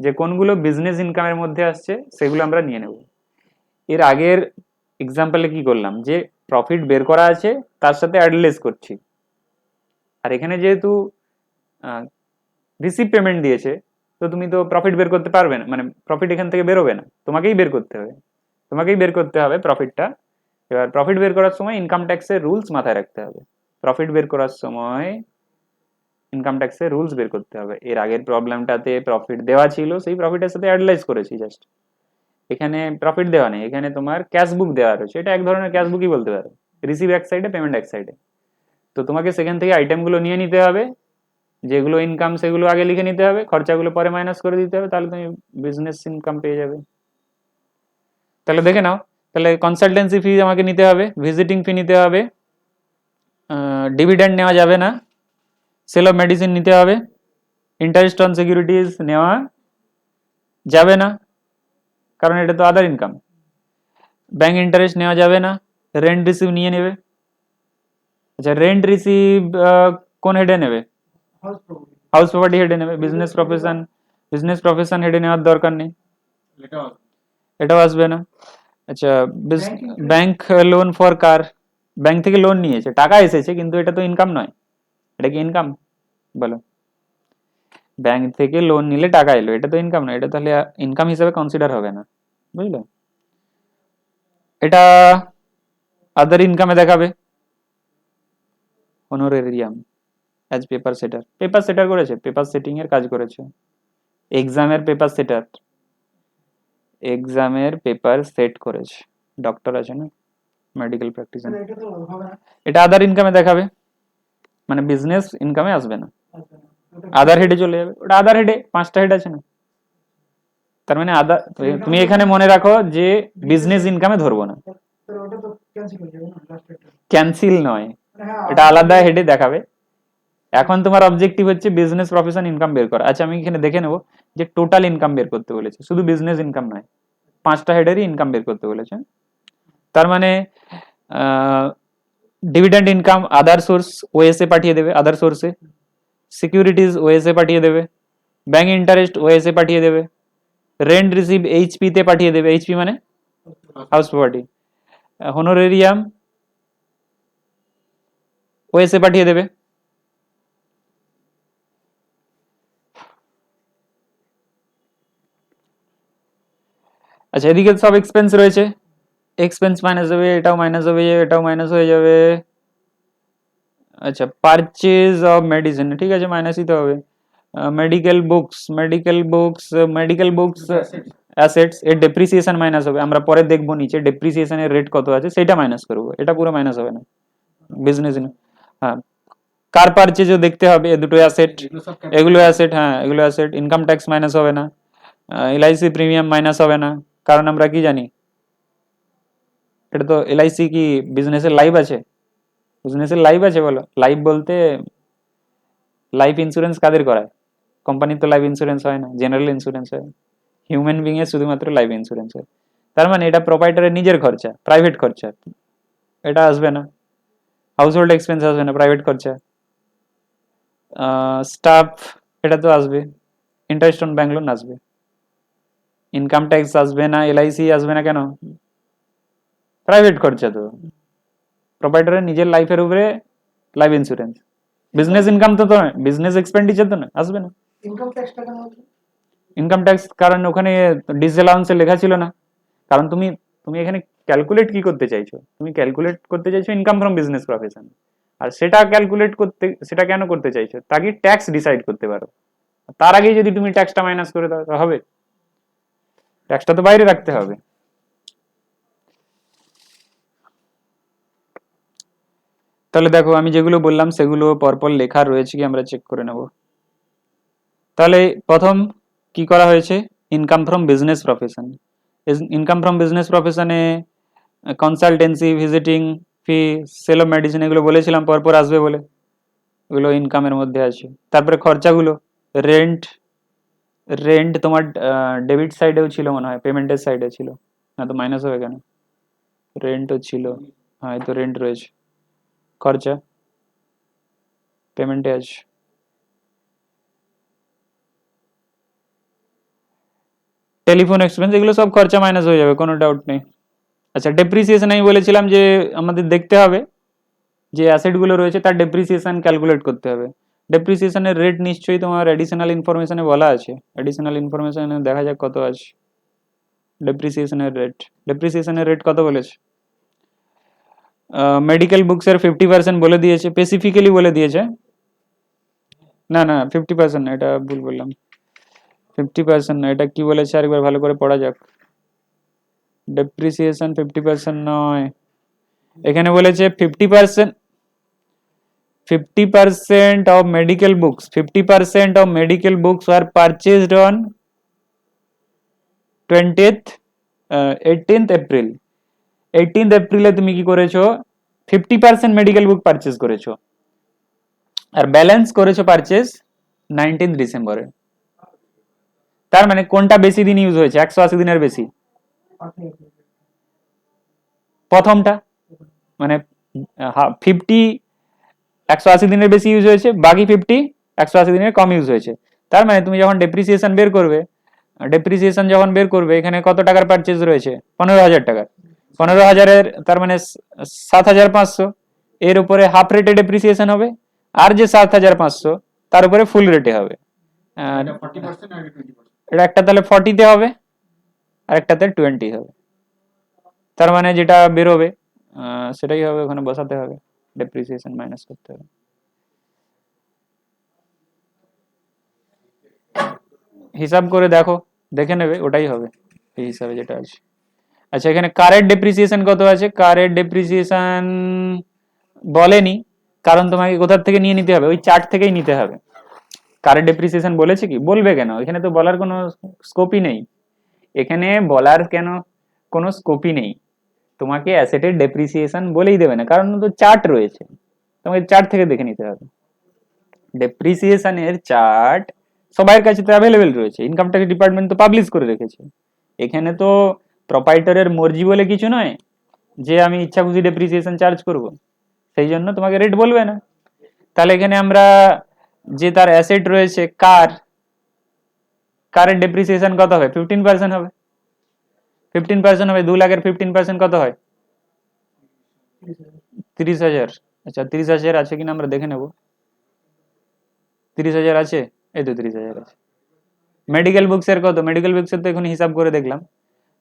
যে কোনগুলো বিজনেস ইনকামের মধ্যে আসছে সেগুলো আমরা নিয়ে নেব। এর আগের এক্সাম্পলে কি করলাম, যে প্রফিট বের করা আছে তার সাথে অ্যাডলেস করছি। আর এখানে যেহেতু রিসিভ পেমেন্ট দিয়েছে, তো তুমি তো প্রফিট বের করতে পারবে না, মানে প্রফিট এখান থেকে বেরোবে না, তোমাকেই বের করতে হবে, তোমাকেই বের করতে হবে প্রফিটটা। এবার প্রফিট বের করার সময় ইনকাম ট্যাক্সের রুলস মাথায় রাখতে হবে। প্রফিট বের করার সময় ইনকাম ট্যাক্সের রুলস বের করতে হবে। এর আগের প্রবলেমটাতে প্রফিট দেওয়া ছিল, সেই প্রফিটের সাথে অ্যাডলাইজ করেছি জাস্ট। এখানে প্রফিট দেওয়া নেই, এখানে তোমার ক্যাশ বুক দেওয়া রয়েছে, এটা এক ধরনের ক্যাশ বুকই বলতে পারো। রিসিভ এক সাইডে, পেমেন্ট এক সাইডে। তো তোমাকে সেখান থেকে আইটেমগুলো নিয়ে নিতে হবে, যেগুলো ইনকাম সেগুলো আগে লিখে নিতে হবে, খরচাগুলো পরে মাইনাস করে দিতে হবে, তাহলে তুমি বিজনেস ইনকাম পেয়ে যাবে। তাহলে দেখে নাও, তাহলে কনসালটেন্সি ফি আমাকে নিতে হবে, ভিজিটিং ফি নিতে হবে, ডিভিডেন্ড নেওয়া যাবে না, সেল অফ মেডিসিন নিতে হবে, ইন্টারেস্ট অন সিকিউরিটিজ নেওয়া যাবে না কারণ এটা তো আদার ইনকাম, ব্যাংক ইন্টারেস্ট নেওয়া যাবে না, রেন্ট রিসিভ নিয়ে নেবে। আচ্ছা রেন্ট রিসিভ কোন হেডে নেবে? হাউস প্রপার্টি হেডে নেবে। বিজনেস প্রফেশন হেডে নেওয়ার দরকার নেই, এটাও আসবে না। আচ্ছা bank loan for car, bank থেকে লোন নিয়েছে, টাকা এসেছে, কিন্তু এটা তো ইনকাম নয়। এটা কি ইনকাম? বলো, ব্যাংক থেকে লোন নিলে টাকা এলো, এটা তো ইনকাম নয়, এটা তাহলে ইনকাম হিসেবে কনসিডার হবে না, বুঝলে? এটা আদার ইনকামে দেখাবে। অনোরেরিয়াম অ্যাজ পেপার সেটার, পেপার সেটার করেছে, পেপার সেটিং এর কাজ করেছে। এক্সামের পেপার সেটার, এক্সামের পেপার সেট করেছে। ডক্টর আছে না, মেডিকেল প্র্যাকটিশনার, এটা আদার ইনকামে দেখাবে, মানে বিজনেস ইনকামে আসবে না, আদার হেডে চলে যাবে। ওটা আদার হেডে 5টা হেড আছে না, তার মানে আদার, তুমি এখানে মনে রাখো যে বিজনেস ইনকামে ধরবো না, ক্যান্সেল নয়, এটা আলাদা হেডে দেখাবে। এখন তোমার অবজেক্টিভ হচ্ছে বিজনেস প্রফেশন ইনকাম বের করা। আচ্ছা আমি এখানে দেখে নেবো যে টোটাল ইনকাম বের করতে বলেছে, শুধু বিজনেস ইনকাম নয়, 5টা হেডেরই ইনকাম বের করতে বলেছে। তার মানে ডিভিডেন্ড ইনকাম আদার সোর্স ওএসএ পাঠিয়ে দেবে, আদার সোর্সে। সিকিউরিটিজ ওএসএ পাঠিয়ে দেবে, ব্যাংক ইন্টারেস্ট ওএসএ পাঠিয়ে দেবে, রেন্ট রিসিভ এইচপি তে পাঠিয়ে দেবে, এইচপি মানে হাউস প্রপার্টি, হনোরেরিয়াম ওএসএ পাঠিয়ে দেবে। আচ্ছা, এদিকে সব এক্সপেন্স রয়েছে, এক্সপেন্স মাইনাস হবে, এটাও মাইনাস হবে, এটাও মাইনাস হয়ে যাবে। আচ্ছা, পারচেজ অফ মেডিসিন, ঠিক আছে, মাইনাসই তো হবে। মেডিকেল বুকস, অ্যাসেটস এর ডেপ্রিসিয়েশন মাইনাস হবে, আমরা পরে দেখবো নিচে ডেপ্রিসিয়েশনের রেট কত আছে সেটা মাইনাস করবো, এটা পুরো মাইনাস হবে না বিজনেস। হ্যাঁ, কার পারচেজও দেখতে হবে, এ দুটো অ্যাসেট, এগুলো অ্যাসেট, হ্যাঁ এগুলো অ্যাসেট। ইনকাম ট্যাক্স মাইনাস হবে না, এলআইসি প্রিমিয়াম মাইনাস হবে না, কারণ আমরা কি জানি, এটা তো এলআইসি কি বিজনেসের লাইভ আছে? বিজনেসের লাইভ আছে বলো? লাইভ বলতে লাইফ ইন্স্যুরেন্স কাদের করায়? কোম্পানির তো লাইফ ইন্স্যুরেন্স হয় না, জেনারেল ইন্স্যুরেন্স হয়। হিউম্যান বিং এর শুধুমাত্র লাইফ ইন্স্যুরেন্স হয়। তার মানে এটা প্রোপাইটারের নিজের খরচা, প্রাইভেট খরচা, এটা আসবে না। হাউস হোল্ড এক্সপেন্স আসবে না, প্রাইভেট খরচা। স্টাফ, এটা তো আসবে। ইন্টারেস্ট অন ব্যাংক লোন আসবে। ইনকাম ট্যাক্স আসবে না, এলআইসি আসবে না, কেন? প্রাইভেট খরচা তো, প্রোপাইটারের নিজের লাইফের উপরে লাইফ ইন্স্যুরেন্স। বিজনেস ইনকাম তো নয়, বিজনেস এক্সপেন্ডিচার তো না, আসবে না। ইনকাম ট্যাক্সটা কেন হচ্ছে? ইনকাম ট্যাক্স কারণ ওখানে ডিসঅ্যালাউন্সে লেখা ছিল না। কারণ তুমি তুমি এখানে ক্যালকুলেট কি করতে চাইছো? তুমি ক্যালকুলেট করতে চাইছো ইনকাম ফ্রম বিজনেস প্রফেশন, আর সেটা ক্যালকুলেট করতে, সেটা কেন করতে চাইছো? তাকে ট্যাক্স ডিসাইড করতে পারো। তার আগেই যদি তুমি ট্যাক্সটা মাইনাস করে দাও, হবে? ট্যাক্সটা তো বাইরে রাখতে হবে। তাহলে দেখো, আমি যেগুলো বললাম সেগুলো পরপর লেখা রয়েছে কি আমরা চেক করে নেব। তাহলে প্রথম কি করা হয়েছে, income from business profession. Income from business প্রফেশনে consultancy, visiting fee, sale of medicine, এগুলো বলেছিলাম পরপর আসবে বলে, এগুলো ইনকামের মধ্যে আছে। তারপরে খরচাগুলো, রেন্ট, রেন্ট তোমার ডেবিট সাইডেও ছিল মনে হয়, পেমেন্টের সাইডে ছিল না, তো মাইনাস হবে কেন? রেন্টও ছিল, হ্যাঁ এই তো রেন্ট রয়েছে, খরচা পেমেন্টে আছে। টেলিফোন এক্সপেন্স, এগুলো সব খরচা মাইনাস হয়ে যাবে, কোনো ডাউট নেই। আচ্ছা, ডেপ্রিসিয়েশন আমি বলেছিলাম যে আমাদের দেখতে হবে যে অ্যাসেটগুলো রয়েছে তার ডেপ্রিসিয়েশন ক্যালকুলেট করতে হবে। ডেপ্রিসিয়েশনের রেট নিশ্চয়ই তোমার অ্যাডিশনাল ইনফরমেশনে বলা আছে, অ্যাডিশনাল ইনফরমেশনে দেখা যাক কত আছে ডেপ্রিসিয়েশনের রেট। ডেপ্রিসিয়েশনের রেট কত বলেছে? মেডিকেল বুকসের 50% বলে দিয়েছে, স্পেসিফিক্যালি বলে দিয়েছে। না না 50% না, এটা ভুল বললাম। 50% না, এটা কি বলেছে আরেকবার ভালো করে পড়া যাক। ডেপ্রিসিয়েশন 50% নয়, এখানে বলেছে 50%, 50% of medical books, 50% of medical books were purchased on 20th 18th April. 18th এপ্রিলে তুমি কি করেছো? 50% মেডিকেল বুক পারচেজ করেছো, আর ব্যালেন্স করেছো পারচেজ 19th ডিসেম্বরে। তার মানে কোনটা বেশি দিন ইউজ হয়েছে, 180 দিনের বেশি? প্রথমটা, মানে 50 180 দিনের বেশি ইউজ হয়েছে, বাকি 50 180 দিনের কম ইউজ হয়েছে। তার মানে তুমি যখন ডেপ্রিসিয়েশন বের করবে, ডেপ্রিসিয়েশন যখন বের করবে, এখানে কত টাকার পারচেজ রয়েছে? 15,000 টাকার। 15,000-এর তার মানে 7,500, এর উপরে হাফ রেটে ডেপ্রিসিয়েশন হবে, আর যে 7,500 তার উপরে ফুল রেটে হবে। এটা 40% আর 20%। এটা একটা তাহলে 40-তে হবে, আর একটাতে 20 হবে। তার মানে যেটা বেরোবে সেটাই হবে, ওখানে বসাতে হবে, ডেপ্রিসিয়েশন মাইনাস করতে হবে। হিসাব করে দেখো, দেখে নেবে, ওটাই হবে এই হিসাবে যেটা আছে। আচ্ছা, এখানে কারেন্ট ডেপ্রিসিয়েশন কত আছে? কারেন্ট ডেপ্রিসিয়েশন বলেনি, কারণ তোমাকে কোথা থেকে নিয়ে নিতে হবে, ওই চার্ট থেকেই নিতে হবে। কারেন্ট ডেপ্রিসিয়েশন বলেছে কি? বলবে কেন? এখানে তো বলার কোনো স্কোপই নেই, এখানে বলার কেন কোনো স্কোপই নেই। তোমাকে অ্যাসেটের ডেপ্রিসিয়েশন বলেই দেবে না, কারণ তো চার্ট রয়েছে, তোমাকে চার্ট থেকে দেখে নিতে হবে। ডেপ্রিসিয়েশনের চার্ট সবার কাছে তো অ্যাভেলেবেল রয়েছে, ইনকাম ট্যাক্স ডিপার্টমেন্ট তো পাবলিশ করে রেখেছে। এখানে তো প্রপাইটারের মর্জি বলে কিছু নয় যে আমি ইচ্ছা খুশি ডেপ্রিসিয়েশন চার্জ করব, সেই জন্য তোমাকে রেট বলবে না। তাহলে এখানে আমরা যে তার অ্যাসেট রয়েছে, কারের ডেপ্রিসিয়েশন কত হবে? 15% হবে। 15% হবে, 2 লাখের 15% কত হয়? 30,000। আচ্ছা 30,000 আছে কিনা আমরা দেখে নেব। 30,000 আছে, এই তো 30,000 আছে। মেডিকেল বুকসের কত? মেডিকেল বুকসের তো এখন হিসাব করে দেখলাম।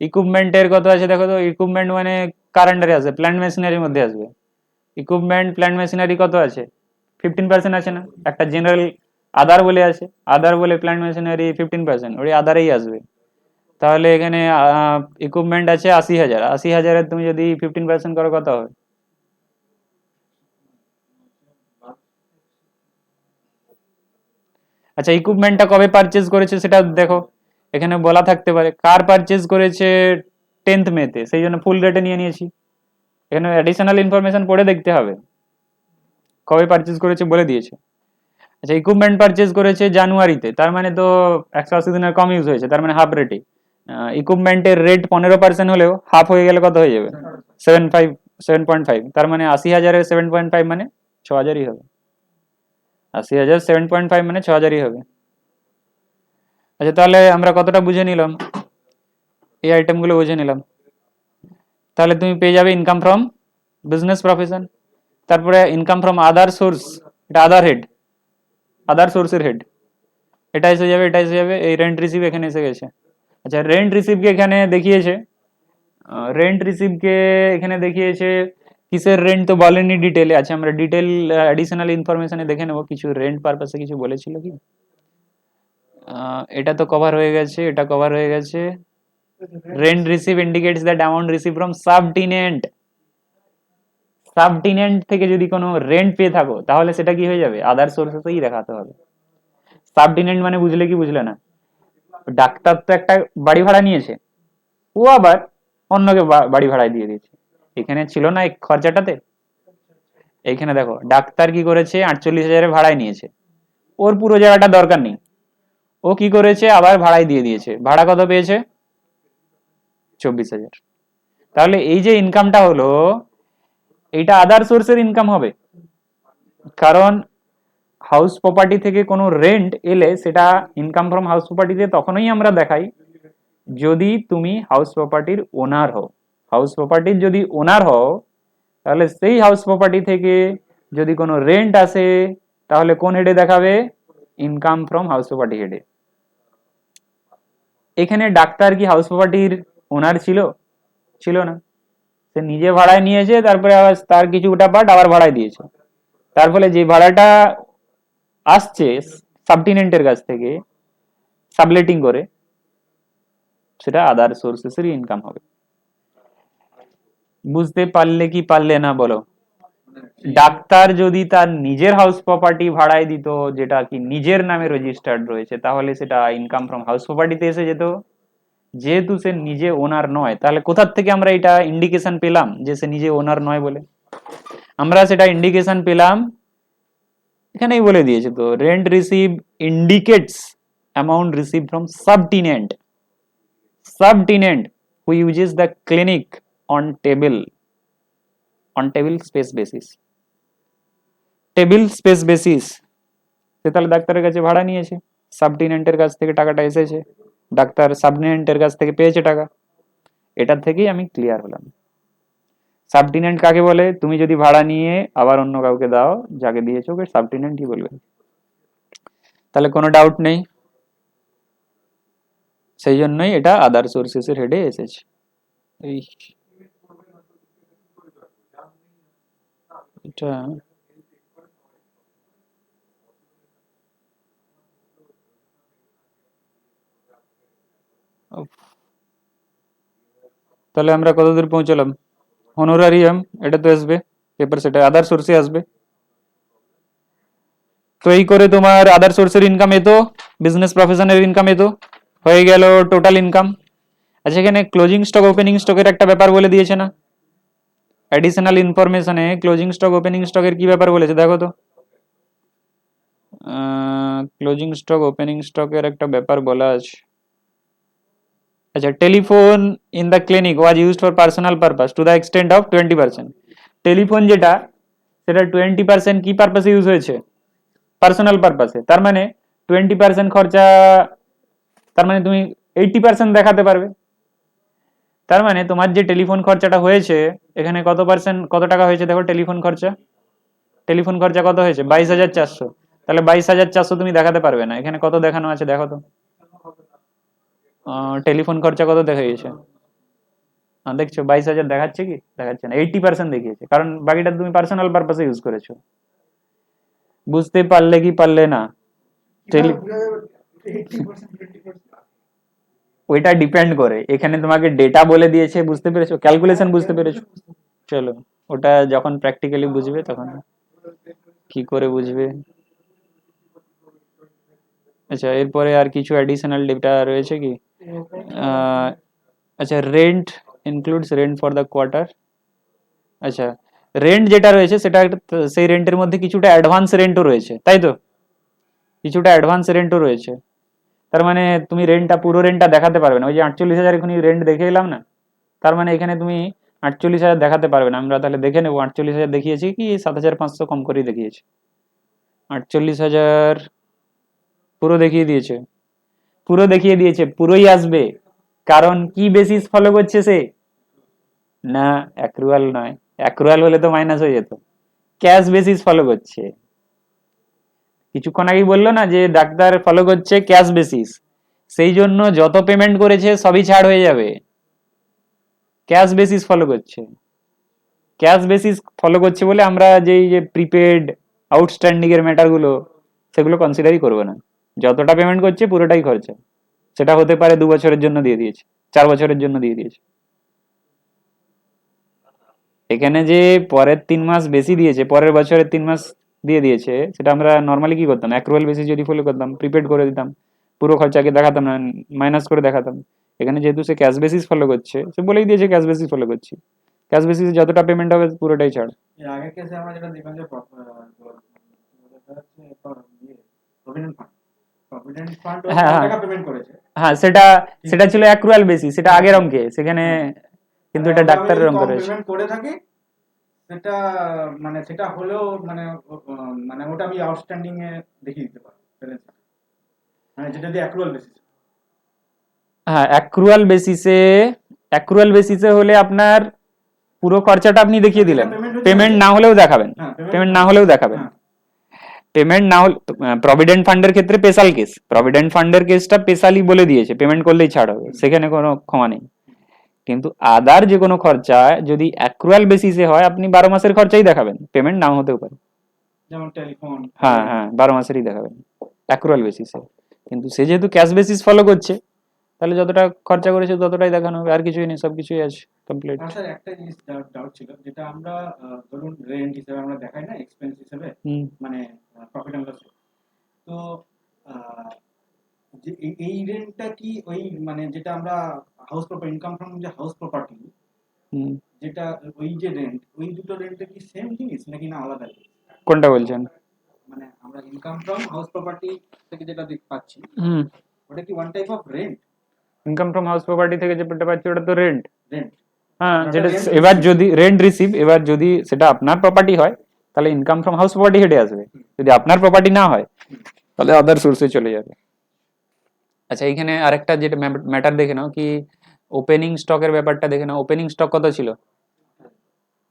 ইকুইপমেন্টের কত আছে দেখো তো। ইকুইপমেন্ট মানে কার আন্ডারে আসবে? প্ল্যান্ট মেশিনারির মধ্যে আসবে। ইকুইপমেন্ট প্ল্যান্ট মেশিনারি কত আছে? 15% আছে না? একটা জেনারেল আদার বলে আছে, আদার বলে প্ল্যান্ট মেশিনারি 15%, ওই আদারেই আসবে। তাহলে এখানে ইকুইপমেন্ট আছে 80,000। 80,000-এর তুমি যদি 15% করো কত হবে? আচ্ছা ইকুইপমেন্টটা কবে পারচেজ করেছে সেটা দেখো, এখানে বলা থাকতে পারে। কার পারচেজ করেছে 10th মেতে, সেই জন্য ফুল রেটে নিয়ে নিয়েছি। এখানে অ্যাডিশনাল ইনফরমেশন পড়ে দেখতে হবে, কবে পারচেজ করেছে বলে দিয়েছে। আচ্ছা ইকুইপমেন্ট পারচেজ করেছে জানুয়ারিতে, তার মানে তো 180 দিনের কম ইউজ হয়েছে, তার মানে হাফ রেটে। ইকুইপমেন্টের রেট 15% হলেও হাফ হয়ে গেলে কত হয়ে যাবে? 7.5। তার মানে 80,000-এর 7.5 মানে 6,000-ই হবে। 80,000 7.5 মানে 6,000-ই হবে। আচ্ছা তাহলে আমরা কতটা বুঝে নিলাম, এই আইটেমগুলো বুঝে নিলাম। তাহলে তুমি পেয়ে যাবে ইনকাম ফ্রম বিজনেস প্রফেশন, তারপরে ইনকাম ফ্রম আদার সোর্স, এটা আদার হেড, আদার সোর্সের হেড। এটা এসে যাবে, এটা এসে যাবে, এই রেন্ট রিসিভ এখানে এসে গেছে। আচ্ছা রেন্ট রিসিভকে এখানে দেখিয়েছে, রেন্ট রিসিভকে এখানে দেখিয়েছে কিসের রেন্ট তো বলেনি ডিটেলে। আচ্ছা আমরা ডিটেল অ্যাডিশনাল ইনফরমেশনে দেখে নেবো কিছু রেন্ট পারপাসে কিছু বলেছিল কি। এটা তো কভার হয়ে গেছে, এটা কভার হয়ে গেছে। Rent receive indicates that amount receive from subtenant. Subtenant থেকে যদি কোনো রেন্ট পেয়ে থাকো তাহলে সেটা কি হয়ে যাবে? আদার সোর্সেসেই দেখাতে হবে। সাবটেনেন্ট মানে বুঝলে কি বুঝলে না? ডাক্তার তো একটা বাড়ি ভাড়া নিয়েছে, ও আবার অন্যকে বাড়ি ভাড়ায় দিয়ে দিয়েছে। এখানে ছিল না এই খরচাটাতে। এইখানে দেখো ডাক্তার কি করেছে, 48,000-এ ভাড়ায় নিয়েছে, ওর পুরো জায়গাটা দরকার নেই, ও কি করেছে আবার ভাড়ায় দিয়ে দিয়েছে। ভাড়া কত পেয়েছে? 24,000। তাহলে এই যে ইনকামটা হলো, এইটা আদার সোর্সের ইনকাম হবে। কারণ হাউস প্রপার্টি থেকে কোনো রেন্ট এলে সেটা ইনকাম ফ্রম হাউস প্রপার্টিতে তখনই আমরা দেখাই যদি তুমি হাউস প্রপার্টির ওনার হও। হাউস প্রপার্টির যদি ওনার হও তাহলে সেই হাউস প্রপার্টি থেকে যদি কোনো রেন্ট আসে তাহলে কোন হেডে দেখাবে? ইনকাম ফ্রম হাউস প্রপার্টি হেডে। এখানে ডাক্তার কি হাউস প্রপার্টির ওনার ছিল? ছিল না, সে নিজে ভাড়ায় নিয়েছে, তারপরে আবার তার কিছুটা পার্ট আবার ভাড়ায় দিয়েছে। তার ফলে যে ভাড়াটা আসছে সাবটিনেন্টের কাছ থেকে সাবলেটিং করে, সেটা আদার সোর্সেসের ইনকাম হবে। বুঝতে পারলে কি পারলে না বলো? ডাক্তার যদি তার নিজের হাউস প্রপার্টি ভাড়ায় দিত যেটা কি নিজের নামে রেজিস্টার্ড রয়েছে তাহলে সেটা ইনকাম ফ্রম হাউস প্রপার্টিতে এসে যেত। যেহেতু সে নিজে ওনার নয়, তাহলে কোথার থেকে আমরা এটা ইন্ডিকেশন পেলাম যে সে নিজে ওনার নয় বলে? আমরা সেটা ইন্ডিকেশন পেলাম, এখানেই বলে দিয়েছে তো, rent receive indicates amount receive from subtenant, subtenant who uses the clinic on table space basis. Table space basis, সে তাহলে ডাক্তারের কাছে ভাড়া নিয়েছে, সাবটেনেন্টের কাছ থেকে টাকাটা এসেছে, ডাক্তার সাবটেনেন্টের কাছ থেকে পেয়েছে টাকা। এটার থেকেই আমি ক্লিয়ার হলাম। সাবটেনেন্ট কাকে বলে? তুমি যদি ভাড়া নিয়ে আবার অন্য কাউকে দাও, যাকে দিয়েছো ওকে সাবটেনেন্টই বলবে। তাহলে কোনো ডাউট নেই, সেই জন্যই এটা আদার সোর্সেসের হেডে এসেছে। এই এটা তাহলে আমরা কতদূর পৌঁছলাম? হনোরারিয়াম এটা তো আসবে পেপার, সেটা আদার সোর্সে আসবে। তো এই করে তোমার আদার সোর্সের ইনকাম এতো, বিজনেস প্রফেশনের ইনকাম এতো, হয়ে গেল টোটাল ইনকাম। আচ্ছা এখানে ক্লোজিং স্টক ওপেনিং স্টকের একটা ব্যাপার বলে দিয়েছে না? অ্যাডিশনাল ইনফরমেশনে ক্লোজিং স্টক ওপেনিং স্টকের কি ব্যাপার বলেছে দেখো তো। ক্লোজিং স্টক ওপেনিং স্টকের একটা ব্যাপার বলা আছে। আচ্ছা telephone in the clinic was used for personal purpose to the extent of 20%। Telephone যেটা, সেটা 20% কি পারপাসে ইউজ হয়েছে? পার্সোনাল পারপাসে। তার মানে 20% খরচা, তার মানে তুমি 80% দেখাতে পারবে। তার মানে তোমার যে টেলিফোন খরচাটা হয়েছে এখানে কত পার্সেন্ট, কত টাকা হয়েছে দেখো টেলিফোন খরচা, টেলিফোন খরচা কত হয়েছে 22,400। তাহলে 22,400 তুমি দেখাতে পারবে না, এখানে কত দেখানো আছে দেখো তো, টেলিফোন খরচা কত দেখা গেছে, দেখছো 22,000 দেখাচ্ছে কি, দেখাচ্ছে না, 80% দেখিয়েছে, কারণ বাকিটা তুমি পার্সোনাল পারপাসে ইউজ করেছো। বুঝতে পারলে কি পারলে না? টেলি ওইটা ডিপেন্ড করে, এখানে তোমাকে ডেটা বলে দিয়েছে, বুঝতে পেরেছো, ক্যালকুলেশন বুঝতে পেরেছো। চলো, ওটা যখন প্র্যাকটিক্যালি বুঝবে তখন কি করে বুঝবে। আচ্ছা, এরপরে আর কিছু অ্যাডিশনাল ডেটা রয়েছে কি? আহ, আচ্ছা, rent includes rent for the quarter. আচ্ছা, রেন্ট যেটা রয়েছে সেটা সেই রেন্টের মধ্যে কিছুটা অ্যাডভান্স রেন্টও রয়েছে, তাই তো, কিছুটা অ্যাডভান্স রেন্টও রয়েছে। তার মানে তুমি রেন্টটা, পুরো রেন্টটা দেখাতে পারবে না, ওই যে 48,000 এখনই রেন্ট দেখে এলাম না, তার মানে এখানে তুমি 48,000 দেখাতে পারবে না। আমরা তাহলে দেখে নেবো 48,000 দেখিয়েছি কি 7,500 কম করেই দেখিয়েছি। 48,000 পুরো দেখিয়ে দিয়েছে, পুরো দেখিয়ে দিয়েছে, পুরোই আসবে, কারণ কি বেসিস ফলো করছে সে, না অ্যাক্রুয়াল নয়, অ্যাক্রুয়াল হলে তো মাইনাস হয়ে যেত, ক্যাশ বেসিস ফলো করছে। কিছুক্ষণ আগেই বললো না যে ডাক্তার ফলো করছে ক্যাশ বেসিস, সেই জন্য যত পেমেন্ট করেছে সবই ছাড় হয়ে যাবে, ক্যাশ বেসিস ফলো করছে। ক্যাশ বেসিস ফলো করছে বলে আমরা যেই যে প্রিপেড আউটস্ট্যান্ডিং এর ম্যাটার গুলো সেগুলো কনসিডারই করবো না, যতটা পেমেন্ট করছে পুরোটাই খরচা, সেটা হতে পারে 2 বছরের জন্য দিয়ে দিয়েছে, 4 বছরের জন্য দিয়ে দিয়েছে। এখানে যে পরের 3 মাস বেশি দিয়েছে, পরের বছরের 3 মাস দিয়ে দিয়েছে, সেটা আমরা নর্মালি কি করতাম, অ্যাক্রুয়াল বেসিস যদি ফলো করতাম, প্রিপেড করে দিতাম, পুরো খরচাকে দেখাতাম না, মাইনাস করে দেখাতাম। এখানে যেহেতু সে ক্যাশ বেসিস ফলো করছে, সে বলেই দিয়েছে ক্যাশ বেসিস ফলো করছি, ক্যাশ বেসিস যতটা পেমেন্ট হবে পুরোটাই ছাড়। এর আগের কেসে আমরা যেটা দেখলাম যে প্রভিডেন্ট ফান্ড, প্রভিডেন্ট ফান্ড হ্যাঁ হ্যাঁ টাকা পেমেন্ট করেছে, হ্যাঁ, সেটা সেটা ছিল অ্যাক্রুয়াল বেসিস, সেটা আগের অঙ্কে, সেখানে কিন্তু এটা ডাক্তারের অঙ্ক কম রয়েছে। পেমেন্ট করে থাকি, সেটা মানে সেটা হলেও মানে মানে ওটা আমি আউটস্ট্যান্ডিং এ দেখিয়ে দিতে পারবো ব্যালেন্স, মানে যেটা দিয়ে অ্যাক্রুয়াল বেসিস। হ্যাঁ, অ্যাক্রুয়াল বেসিসে হলে আপনার পুরো খরচাটা আপনি দেখিয়ে দিলেন, পেমেন্ট না হলেও দেখাবেন, পেমেন্ট না হলেও দেখাবেন, পেমেন্ট না হলে প্রভিডেন্ট ফান্ডের ক্ষেত্রে স্পেশাল কেস, প্রভিডেন্ট ফান্ডের কেসটা স্পেশালি বলে দিয়েছে পেমেন্ট করলেই ছাড় হবে, সেখানে কোনো ক্ষমা নেই। কিন্তু আদার যে কোনো খরচা যদি অ্যাক্রুয়াল বেসিসে হয়, আপনি 12 মাসের খরচাই দেখাবেন, পেমেন্ট নাও হতেও পারে। যেমন টেলিফোন, হ্যাঁ হ্যাঁ, 12 মাসেরই দেখাবেন অ্যাক্রুয়াল বেসিসে। কিন্তু সে যেহেতু ক্যাশ বেসিস ফলো করছে, তাহলে যতটা খরচা করেছে ততটাই দেখানো হবে, আর কিছুই নেই, সবকিছুই আছে কমপ্লিট। স্যার একটা জিনিস ডাউট ছিল, যেটা আমরা ধরুন রেন্ট হিসেবে আমরা দেখাই না, এক্সপেন্স হিসেবে, মানে প্রফিট এন্ড লস, তো আহ, যে এই রেন্টটা কি ওই মানে যেটা আমরা হাউস প্রপার্টি ইনকাম ফ্রম যে হাউস প্রপার্টি, যেটা ওই যে রেন্ট, ওই দুটো রেন্টে কি সেম জিনিস নাকি না আলাদা জিনিস? কোনটা বলছেন? মানে আমরা ইনকাম ফ্রম হাউস প্রপার্টি থেকে যেটা পাচ্ছি, ওটা কি one type of rent? Income from house property থেকে যেটা পাচ্ছি ওটা তো রেন্ট। রেন্ট, হ্যাঁ, যেটা এবার যদি রেন্ট রিসিভ, এবার যদি সেটা আপনার প্রপার্টি হয় তাহলে ইনকাম ফ্রম হাউস প্রপার্টি হেঁটে আসবে, যদি আপনার প্রপার্টি না হয় তাহলে আদার সোর্সে চলে যাবে। আচ্ছা, এখানে আরেকটা যেটা ম্যাটার দেখে নাও কি, ওপেনিং স্টকের ব্যাপারটা দেখে নাও। ওপেনিং স্টক কত ছিল,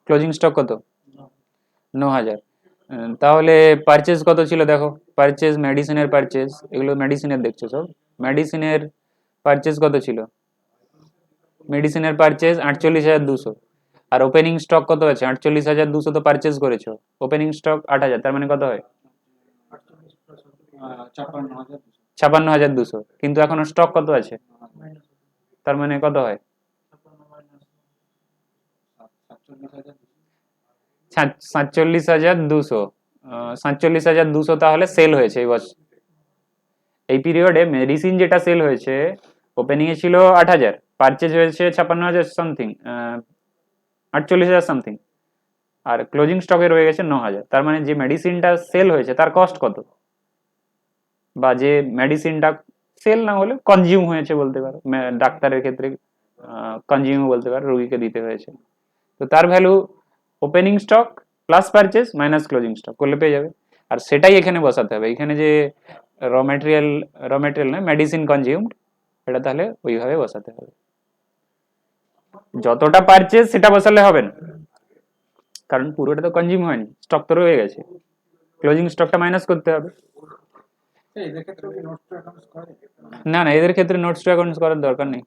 ক্লোজিং স্টক কত? 9,000। তাহলে পারচেজ কত ছিল দেখো, পারচেজ, মেডিসিনের পারচেজ, এগুলো মেডিসিনের দেখছো সব, মেডিসিনের পারচেজ কত ছিল, মেডিসিনের পারচেজ 48,200, আর ওপেনিং স্টক কত আছে 48,200, তো পারচেজ করেছো, ওপেনিং স্টক 8,000, তার মানে কত হয় 56,200, কিন্তু এখনো স্টক কত আছে, তার মানে কত হয় 47,200, 47,200 তাহলে সেল হয়েছে এই বছর, এই পিরিয়ডে মেডিসিন যেটা সেল হয়েছে, ওপেনিং এ ছিল 8,000, পারচেজ হয়েছে 56,000 সামথিং, 48,000 সামথিং, আর ক্লোজিং স্টকে রয়ে গেছে 9,000, তার মানে যে মেডিসিনটা সেল হয়েছে তার কস্ট কত, বা যে মেডিসিনটা সেল না হলে কনজিউম হয়েছে বলতে পারো, ডাক্তারের ক্ষেত্রে কনজিউম বলতে পারো, রোগীকে দিতে হয়েছে, তো তার value opening stock plus purchase minus closing stock করলে পেয়ে যাবে। আর সেটাই এখানে বসাতে হবে, এখানে যে র মেটেরিয়াল নয়, মেডিসিন কনজিউমড, এটা তাহলে ওইভাবে বসাতে হবে। যতটা পারচেজ সেটা বসালে হবে না, কারণ পুরোটা তো কনজিউম হয়নি, স্টক তো রয়ে গেছে, ক্লোজিং স্টকটা মাইনাস করতে হবে। এদের ক্ষেত্রেও কি নোটস টু অ্যাকাউন্টস করে? না না, এদের ক্ষেত্রে নোটস টু অ্যাকাউন্টস করার দরকার নেই,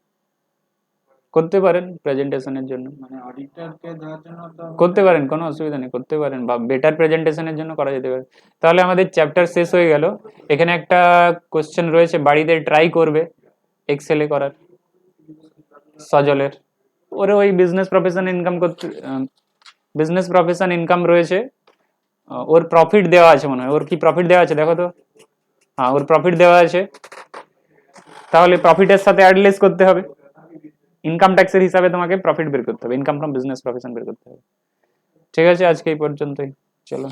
করতে পারেন প্রেজেন্টেশনের জন্য, মানে অডিটরকে দেওয়ার জন্য তো করতে পারেন, কোনো অসুবিধা নেই, করতে পারেন, বা বেটার প্রেজেন্টেশনের জন্য করা যেতে পারে। তাহলে আমাদের চ্যাপ্টার শেষ হয়ে গেল। এখানে একটা কোশ্চেন রয়েছে, বাড়িতে ট্রাই করবে এক্সেলে করার, সজলের, ওর ওই বিজনেস প্রফেশন ইনকাম করতে, বিজনেস প্রফেশন ইনকাম রয়েছে, ওর প্রফিট দেওয়া আছে মনে হয়, ওর কি প্রফিট দেওয়া আছে দেখো তো, হ্যাঁ ওর প্রফিট দেওয়া আছে, তাহলে প্রফিটের সাথে অ্যাডলেস করতে হবে, ইনকাম ট্যাক্সের হিসাবে তোমাকে প্রফিট বের করতে হবে, ইনকাম ফ্রম বিজনেস প্রফেশন বের করতে হবে। ঠিক আছে, আজকে এই পর্যন্তই, চলো।